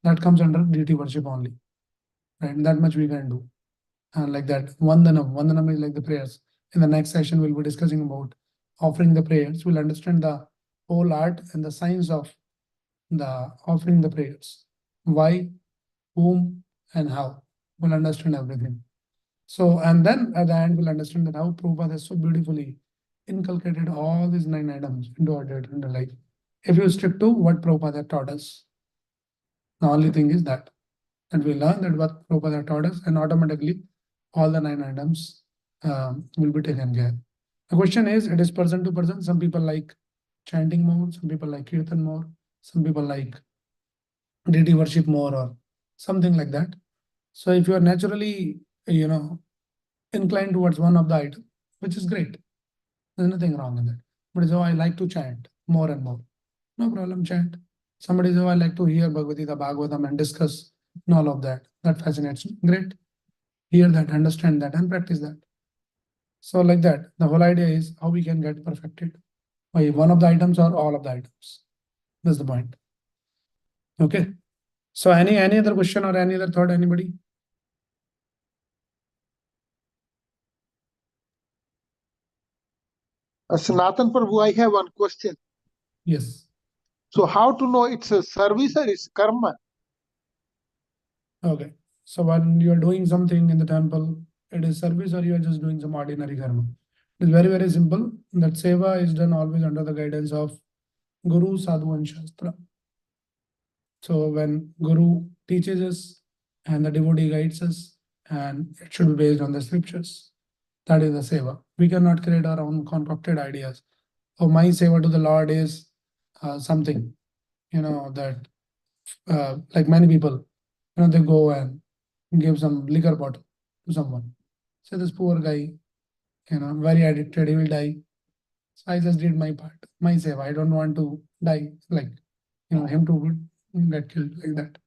That comes under deity worship only, right? And that much we can do. Like that, Vandanam is like the prayers. In the next session, we'll be discussing about offering the prayers. We'll understand the whole art and the science of the offering the prayers. Why, whom, and how. We'll understand everything. So, and then at the end, we'll understand that how Prabhupada has so beautifully inculcated all these 9 items into our day-to-day life. If you stick to what Prabhupada taught us, the only thing is that we learn that what Prabhupada taught us, and automatically all the 9 items will be taken care. The question is, it is person to person. Some people like chanting more, some people like kirtan more, some people like deity worship more, or something like that. So if you are naturally, inclined towards one of the items, which is great, There's nothing wrong in that. But so I like to chant more and more. No problem, chant. Somebody says, oh, I like to hear Bhagavad Gita, Bhagavatam and discuss and all of that. That fascinates me. Great. Hear that, understand that, and practice that. So like that, the whole idea is how we can get perfected by one of the items or all of the items. That's the point. Okay. So any other question or any other thought, anybody? Sanatana Prabhu, I have one question. Yes. So how to know it's a service or it's karma? Okay. So when you are doing something in the temple, it is service or you are just doing some ordinary karma. It's very, very simple. That seva is done always under the guidance of Guru, Sadhu and Shastra. So when Guru teaches us and the devotee guides us, and it should be based on the scriptures. That is the seva. We cannot create our own concocted ideas. Oh, my seva to the Lord is something, that like many people, they go and give some liquor bottle to someone. Say this poor guy, very addicted, he will die. So I just did my part, my seva. I don't want to die like, him to get killed like that.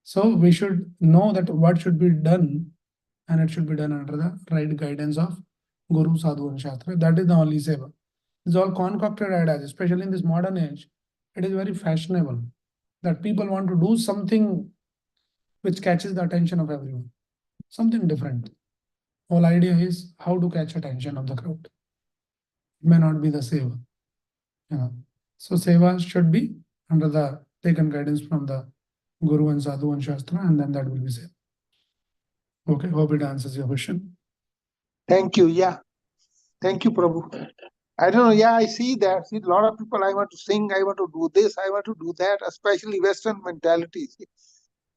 So we should know that what should be done, and it should be done under the right guidance of Guru, Sadhu, and Shastra. That is the only seva. It's all concocted ideas, especially in this modern age. It is very fashionable that people want to do something which catches the attention of everyone, something different. Whole idea is how to catch attention of the crowd. It may not be the seva. So seva should be under the taken guidance from the Guru and Sadhu and Shastra, and then that will be seva. Okay, hope it answers your question. Thank you. Yeah. Thank you, Prabhu. I don't know. Yeah, I see that. See, a lot of people, I want to sing, I want to do this, I want to do that, especially Western mentalities.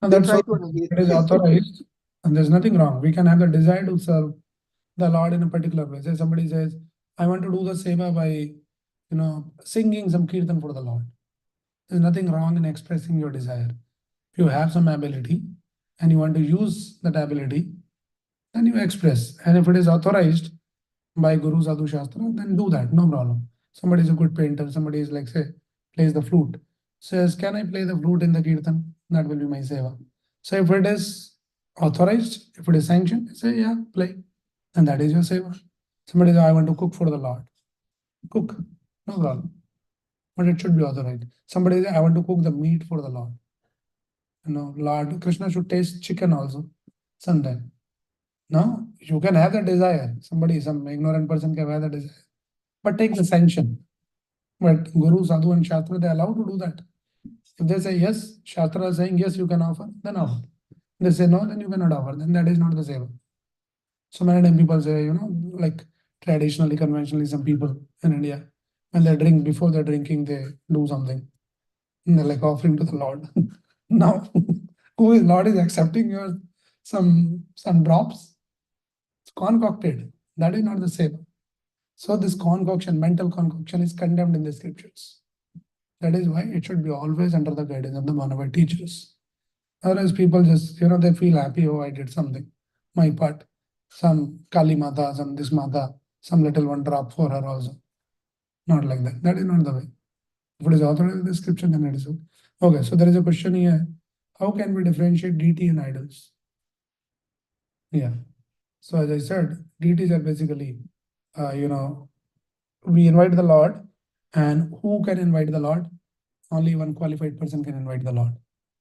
And that's what it is authorized, and there's nothing wrong. We can have the desire to serve the Lord in a particular way. Say somebody says, I want to do the seva by, singing some kirtan for the Lord. There's nothing wrong in expressing your desire. If you have some ability and you want to use that ability, then you express. And if it is authorized by Guru, Sadhu, Shastra, then do that, no problem. Somebody is a good painter, somebody is like, say, plays the flute, says, can I play the flute in the kirtan? That will be my seva. So if it is authorized, if it is sanctioned, say, yeah, play. And that is your seva. Somebody says, I want to cook for the Lord. Cook, no problem. But it should be authorized. Somebody says, I want to cook the meat for the Lord. Lord Krishna should taste chicken also sometime. No, you can have the desire. Some ignorant person can have the desire. But take the sanction. But Guru, Sadhu, and Shastra, they allow to do that. If they say yes, Shastra is saying yes, you can offer, then offer. They say no, then you cannot offer. Then that is not the seva. So many times people say, like traditionally, conventionally, some people in India, when they drink, before they're drinking, they do something. And they're like offering to the Lord. Now, Lord is accepting your some drops? It's concocted. That is not the seva. So this concoction, mental concoction, is condemned in the scriptures. That is why it should be always under the guidance of the Manava teachers. Otherwise, people just, they feel happy, oh, I did something. My part. Some Kali Mata, some this Mata, some little one drop for her also. Not like that. That is not the way. If it is authorized in the scripture, then it is okay. Okay, so there is a question here. How can we differentiate deity and idols? Yeah. So as I said, deities are basically, we invite the Lord, and who can invite the Lord? Only one qualified person can invite the Lord.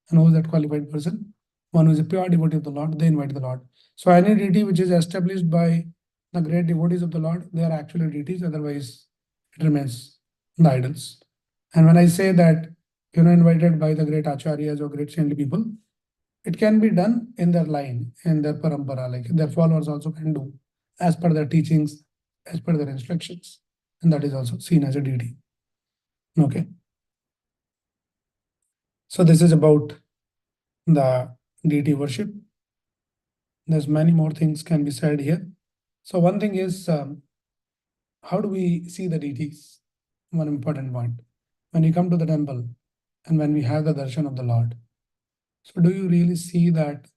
And who is that qualified person? One who is a pure devotee of the Lord, they invite the Lord. So any deity which is established by the great devotees of the Lord, they are actually deities, otherwise it remains the idols. And when I say that, invited by the great acharyas or great saintly people, it can be done in their line, in their parampara, like their followers also can do, as per their teachings, as per their instructions. And that is also seen as a deity. Okay. So this is about the deity worship. There's many more things can be said here. So one thing is, how do we see the deities? One important point. When you come to the temple and when we have the darshan of the Lord, so do you really see that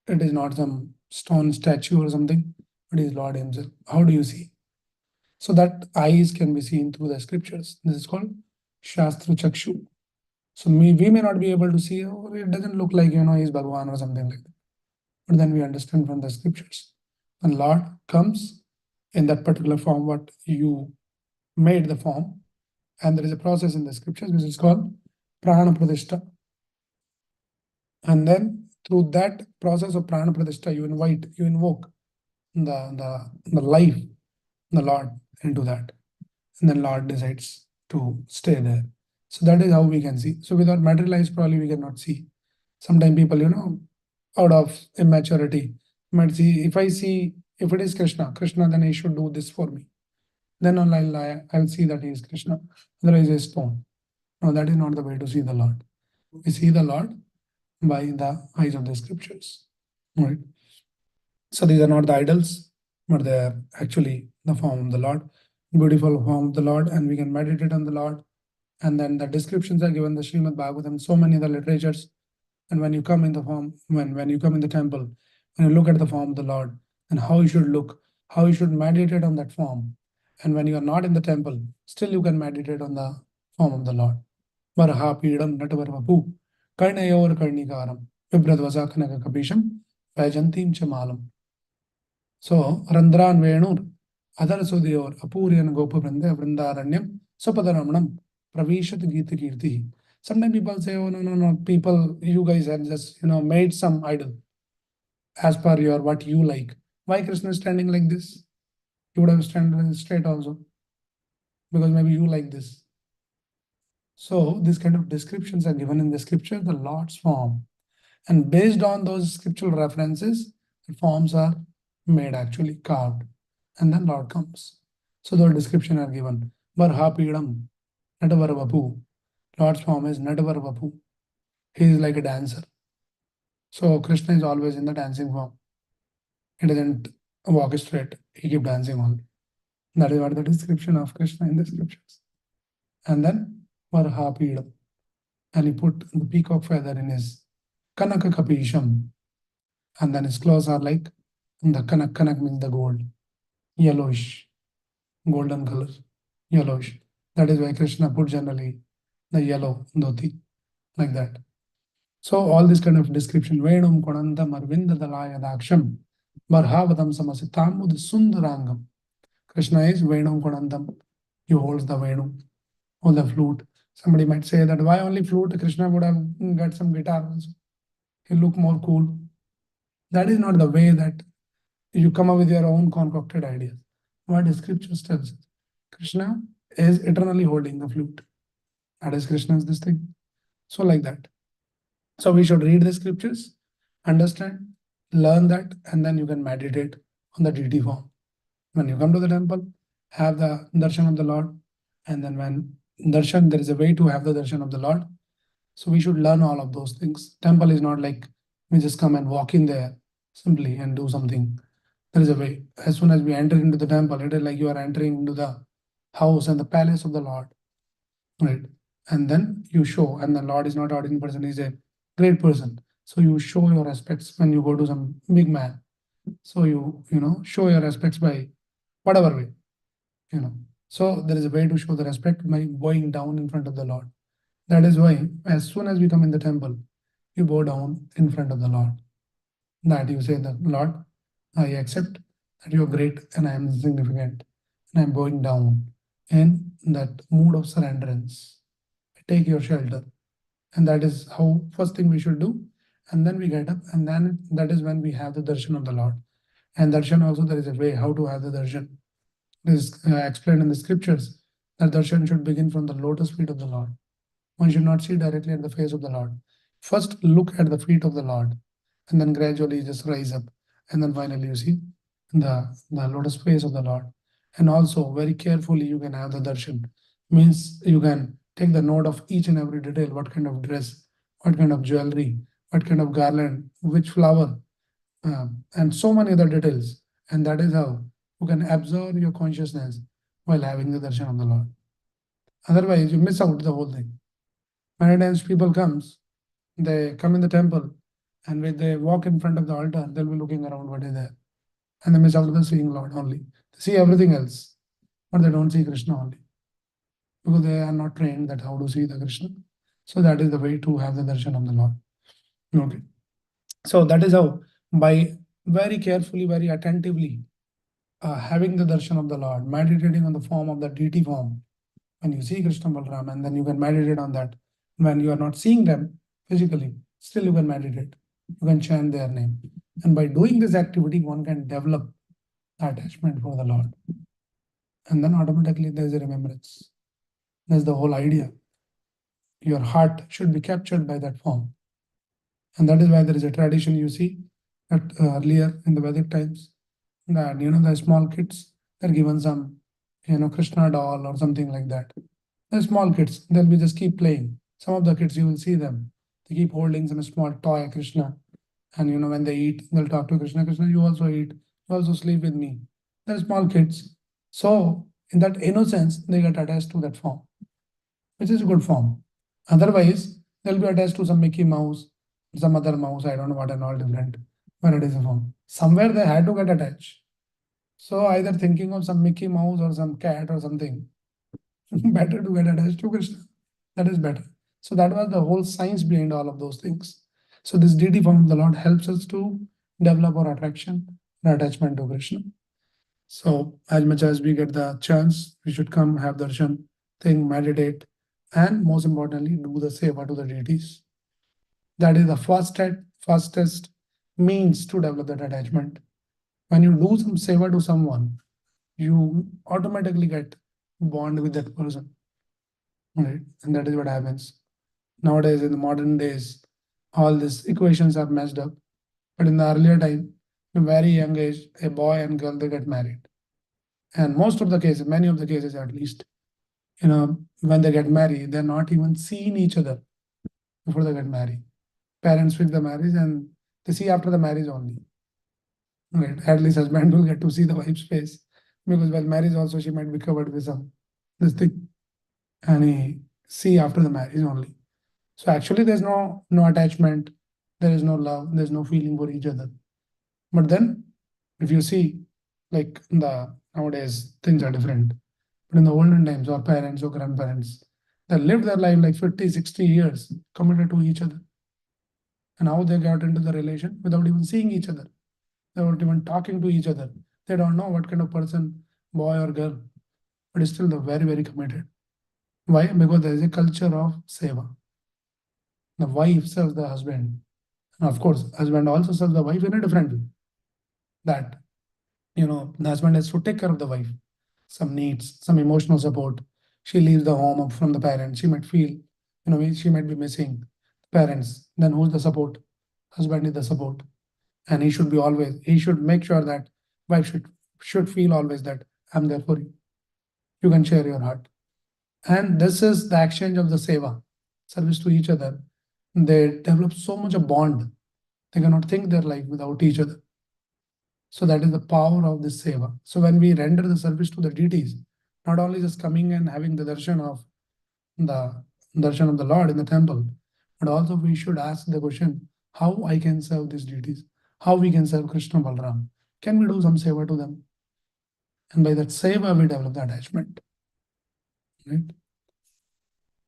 it is not some stone statue or something, but it is Lord himself? How do you see? So that eyes can be seen through the scriptures. This is called Shastra Chakshu. So we may not be able to see, or it doesn't look like, he's Bhagwan or something like that. But then we understand from the scriptures. When Lord comes in that particular form, what you made the form, and there is a process in the scriptures which is called Prana Pradishta. And then through that process of Prana Pradishta, you invoke the life, the Lord into that. And then Lord decides to stay there. So that is how we can see. So without materialized, probably we cannot see. Sometimes people, out of immaturity, might see, if it is Krishna, then he should do this for me. Then only I'll see that he is Krishna. Otherwise, he is stone. No, that is not the way to see the Lord. We see the Lord by the eyes of the scriptures. Right? So these are not the idols, but they are actually the form of the Lord, beautiful form of the Lord, and we can meditate on the Lord. And then the descriptions are given, the Srimad Bhagavatam, so many other literatures. And when you come in the form, when you come in the temple, when you look at the form of the Lord, and how you should look, how you should meditate on that form. And when you are not in the temple, still you can meditate on the form of the Lord. Varha Pidam Natavarvapu, Karnayor Karnikaram, Vibradvasa Kanaka Kapisham, Vajantim Chamalam. So Randran Venur, Adar Sudiyor, Apurian Gopa Vrinde, Vrindaranyam, Sapadaramnam, Pravishat Gita Kirti. Sometimes people say, oh, no, people, you guys have just, made some idol as per what you like. Why Krishna is standing like this? You would have stand straight also, because maybe you like this. So this kind of descriptions are given in the scripture, the Lord's form. And based on those scriptural references, the forms are made, actually carved. And then Lord comes. So the description are given. Varha Pidam, Natavarvapu. Lord's form is Natavarvapu. He is like a dancer. So Krishna is always in the dancing form. He doesn't walk straight. He keeps dancing on. That is what the description of Krishna in the scriptures. And then Varha Pidam. And he put the peacock feather in his Kanaka Kapisham. And then his clothes are like the kanak means the gold, yellowish, golden color, yellowish. That is why Krishna put generally the yellow dhoti, like that. So all this kind of description, Vedum Konandam Arvinda Dalaya Daksham, Barhavadam Samasitam Mud Sundarangam. Krishna is Vedum Konandam. He holds the Vedum, or the flute. Somebody might say that why only flute? Krishna would have got some guitar also. He'll look more cool. That is not the way that you come up with your own concocted ideas. What the scripture tells us. Krishna is eternally holding the flute. That is Krishna's this thing. So like that. So we should read the scriptures, understand, learn that, and then you can meditate on the deity form. When you come to the temple, have the darshan of the Lord, and then when darshan, there is a way to have the darshan of the Lord. So we should learn all of those things. Temple is not like we just come and walk in there simply and do something. There is a way. As soon as we enter into the temple, it is like you are entering into the house and the palace of the Lord. Right? And then you show, and the Lord is not ordinary person, he's a great person. So you show your respects when you go to some big man. So you show your respects by whatever way. So there is a way to show the respect by bowing down in front of the Lord. That is why as soon as we come in the temple, you bow down in front of the Lord. That you say that, Lord, I accept that you are great and I am insignificant, and I am bowing down in that mood of surrenderance. Take your shelter. And that is how first thing we should do. And then we get up, and then that is when we have the darshan of the Lord. And darshan also, there is a way how to have the darshan. It is explained in the scriptures that darshan should begin from the lotus feet of the Lord. One should not see directly at the face of the Lord. First look at the feet of the Lord, and then gradually just rise up. And then finally you see the lotus face of the Lord. And also very carefully you can have the darshan. Means you can take the note of each and every detail, what kind of dress, what kind of jewelry, what kind of garland, which flower, and so many other details. And that is how you can absorb your consciousness while having the darshan of the Lord. Otherwise, you miss out the whole thing. Many times people they come in the temple, and when they walk in front of the altar, they'll be looking around what is there. And they miss out the seeing Lord only. They see everything else. but they don't see Krishna only because they are not trained that how to see the Krishna. So that is the way to have the darshan of the Lord. Okay. So that is how, by very carefully, very attentively having the darshan of the Lord, meditating on the form of the deity form. When you see Krishna Balaram, and then you can meditate on that. When you are not seeing them physically, still you can meditate. You can chant their name. And by doing this activity, one can develop attachment for the Lord. And then automatically there's a remembrance. That's the whole idea. Your heart should be captured by that form. And that is why there is a tradition you see that earlier in the Vedic times, that the small kids, they're given some Krishna doll or something like that. The small kids, they'll be just keep playing. Some of the kids, you will see them, they keep holding some small toy Krishna, and when they eat, they'll talk to Krishna. Krishna, you also eat, you also sleep with me. They're small kids, so in that innocence they get attached to that form, which is a good form. Otherwise they'll be attached to some Mickey Mouse, some other mouse, I don't know what, and all different, but it is a form. Somewhere they had to get attached. So either thinking of some Mickey Mouse or some cat or something, better to get attached to Krishna. That is better. So that was the whole science behind all of those things. So this deity form of the Lord helps us to develop our attraction and attachment to Krishna. So as much as we get the chance, we should come, have darshan, think, meditate, and most importantly, do the seva to the deities. That is the fastest means to develop that attachment. When you do some seva to someone, you automatically get bond with that person, right? And that is what happens nowadays. In the modern days, all these equations are messed up, but in the earlier time, in a very young age, a boy and girl, they get married, and most of the cases, many of the cases at least, when they get married, they're not even seeing each other before they get married. Parents fix the marriage and they see after the marriage only, right? At least husband will get to see the wife's face, because while marriage also she might be covered with some this thing, and he see after the marriage only. So actually there's no attachment, there is no love, there's no feeling for each other. But then if you see, like nowadays things are different, but in the olden times, our parents or grandparents, they lived their life like 50, 60 years committed to each other. And how they got into the relation without even seeing each other, without even talking to each other. They don't know what kind of person, boy or girl, but still they're very, very committed. Why? Because there is a culture of seva. The wife serves the husband. And of course, husband also serves the wife in a different way. That, the husband has to take care of the wife, some needs, some emotional support. She leaves the home from the parents. She might feel, she might be missing parents. Then who's the support? Husband is the support. And he should make sure that wife should feel always that I'm there for you. You can share your heart. And this is the exchange of the seva, service to each other. They develop so much a bond. They cannot think their life without each other. So that is the power of this seva. So when we render the service to the deities, not only just coming and having the darshan of the Lord in the temple, but also we should ask the question, how I can serve these deities, how we can serve Krishna Balaram. Can we do some seva to them? And by that seva, we develop the attachment. Right?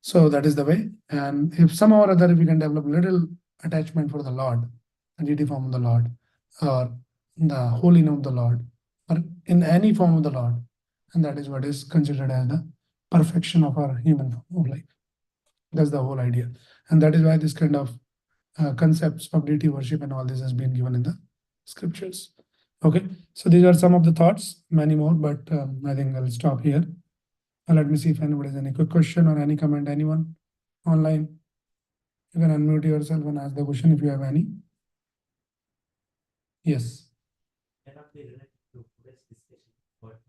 So that is the way. And if somehow or other we can develop little attachment for the Lord, the deity form of the Lord, or the holy name of the Lord, or in any form of the Lord, and that is what is considered as the perfection of our human form of life. That's the whole idea. And that is why this kind of concepts of deity worship and all this has been given in the scriptures. Okay, so these are some of the thoughts, many more, but I think I'll stop here. Let me see if anybody has any quick question or any comment. Anyone online? You can unmute yourself and ask the question if you have any. Yes. Cannot be related to today's discussion, but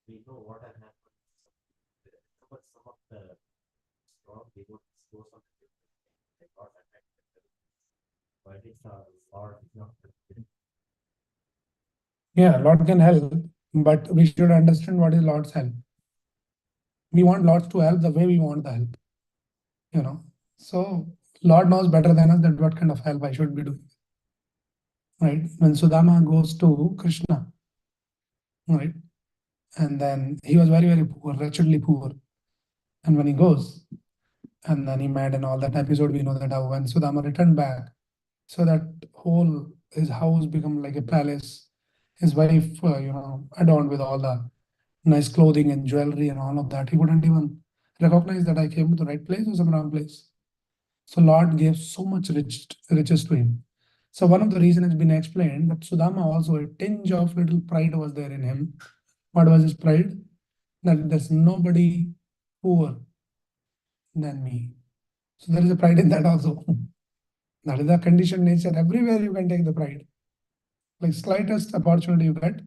we know what has happened. But some of the strong devotees goes on the they got attacked. But it's a Lord is not. Yeah, Lord can help, but we should understand what is Lord's help. We want Lord to help the way we want the help. So Lord knows better than us that what kind of help I should be doing. Right? When Sudama goes to Krishna, right? And then he was very, very poor, wretchedly poor. And when he goes, and then he met and all that episode, we know that how when Sudama returned back, so that whole his house become like a palace. His wife, adorned with all the nice clothing and jewelry and all of that. He wouldn't even recognize that I came to the right place or some wrong place. So Lord gave so much riches to him. So one of the reasons has been explained that Sudama also a tinge of little pride was there in him. What was his pride? That there's nobody poor than me. So there is a pride in that also. That is the conditioned nature. Everywhere you can take the pride. Like slightest opportunity you get,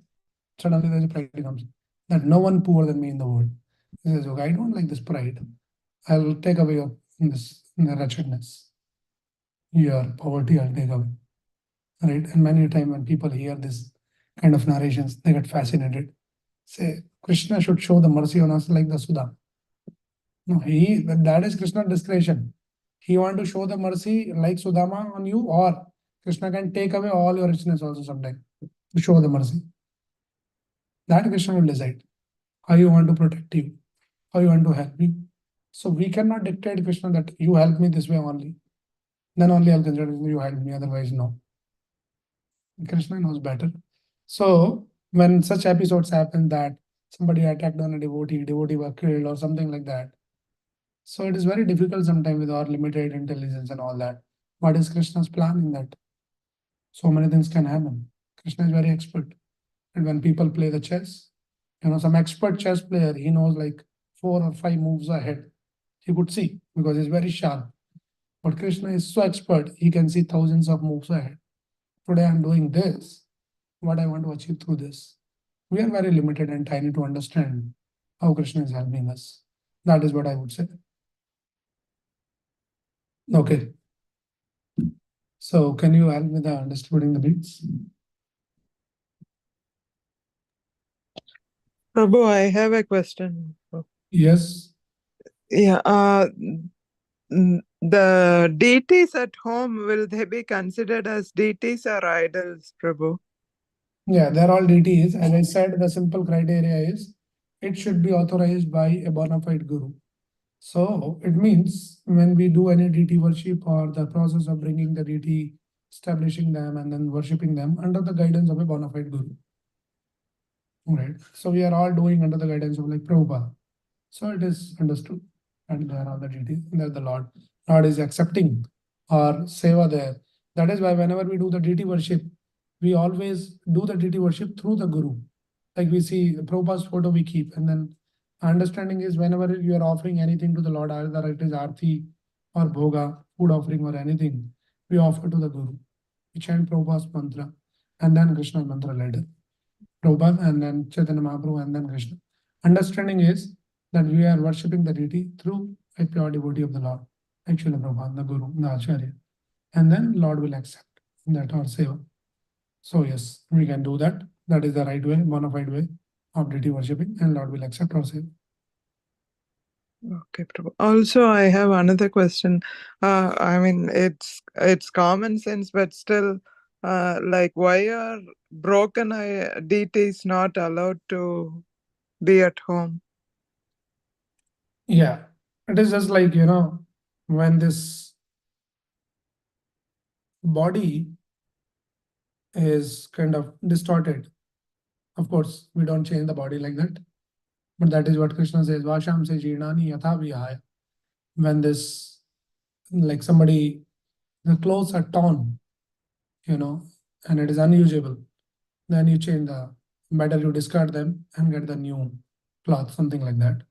suddenly there's a pride comes. That no one poorer than me in the world. He says, okay, I don't like this pride. I'll take away your the wretchedness. Your poverty, I'll take away. Right? And many a time when people hear this kind of narrations, they get fascinated. Say, Krishna should show the mercy on us like the Sudha. No, that is Krishna's discretion. He want to show the mercy like Sudama on you, or Krishna can take away all your richness also sometime to show the mercy. That Krishna will decide how you want to protect you, how you want to help you. So we cannot dictate Krishna that you help me this way only. Then only I'll consider you help me, otherwise no. Krishna knows better. So when such episodes happen that somebody attacked on a devotee was killed or something like that. So it is very difficult sometimes with our limited intelligence and all that. What is Krishna's plan in that? So many things can happen. Krishna is very expert. And when people play the chess, some expert chess player, he knows like 4 or 5 moves ahead. He could see because he's very sharp. But Krishna is so expert, he can see thousands of moves ahead. Today I'm doing this. What I want to achieve through this. We are very limited and tiny to understand how Krishna is helping us. That is what I would say. Okay. So can you help with the distributing the beats? Prabhu, I have a question. Yes. Yeah, the deities at home, will they be considered as deities or idols, Prabhu? Yeah, they're all deities. As I said, the simple criteria is it should be authorized by a bona fide guru. So it means when we do any deity worship or the process of bringing the deity, establishing them and then worshipping them under the guidance of a bona fide guru. Right. So we are all doing under the guidance of like Prabhupada. So it is understood. And there are the deities, there the Lord. Lord is accepting our seva there. That is why whenever we do the deity worship, we always do the deity worship through the guru. Like we see Prabhupada's photo we keep, and then our understanding is whenever you are offering anything to the Lord, either it is arti or bhoga, food offering or anything, we offer to the guru. We chant Prabhupada's mantra and then Krishna's mantra later. Prabhupada and then Chaitanya Mahaprabhu and then Krishna. Understanding is that we are worshipping the deity through a pure devotee of the Lord, actually Prabhupada, the Guru, the Acharya. And then Lord will accept that our seva. So yes, we can do that. That is the right way, bona fide way of deity worshipping, and Lord will accept our seva. Okay, Prabhu. Also, I have another question. I mean, it's common sense, but still, like, why are broken deities not allowed to be at home? Yeah, it is just like, when this body is kind of distorted. Of course, we don't change the body like that. But that is what Krishna says, Vasham se jirnani yatha vihaya. When this, like somebody, the clothes are torn, and it is unusable, then you change better you discard them and get the new cloth, something like that.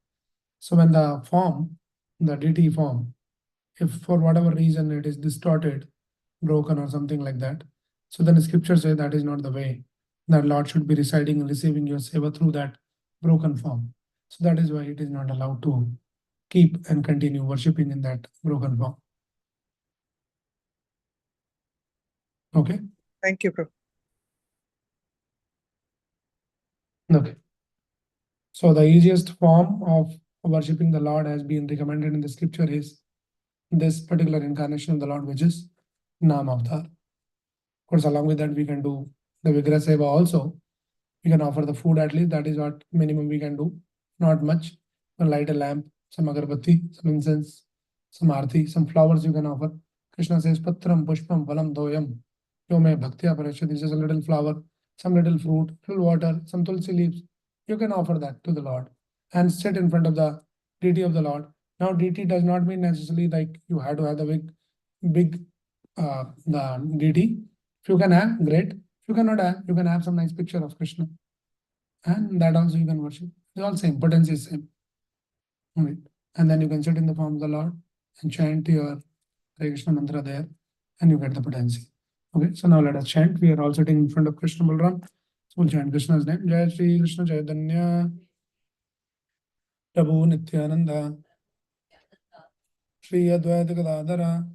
So when the form, the deity form, if for whatever reason it is distorted, broken or something like that, so then the scriptures say that is not the way that Lord should be residing and receiving your seva through that broken form. So that is why it is not allowed to keep and continue worshipping in that broken form. Okay? Thank you, Prabhu. Okay. So the easiest form of worshipping the Lord has been recommended in the scripture is this particular incarnation of the Lord, which is Nam Avatar. Of course, along with that, we can do the Vigraha Seva also. We can offer the food at least. That is what minimum we can do. Not much. We'll light a lamp, some agarbatti, some incense, some arti, some flowers you can offer. Krishna says, Patram, Pushpam, Phalam, Doyam. Yo me bhaktya parasya. This is a little flower, some little fruit, little water, some tulsi leaves. You can offer that to the Lord and sit in front of the deity of the Lord. Now, deity does not mean necessarily like you have to have the big the deity. If you can have, great. If you cannot have, you can have some nice picture of Krishna. And that also you can worship. It's all same, potency is same. Right. And then you can sit in the form of the Lord and chant your Hare Krishna mantra there, and you get the potency. Okay, so now let us chant. We are all sitting in front of Krishna Balram. So we'll chant Krishna's name. Jai Shri Krishna Chaitanya Prabhu Nityananda Shri Advaita Gadadhara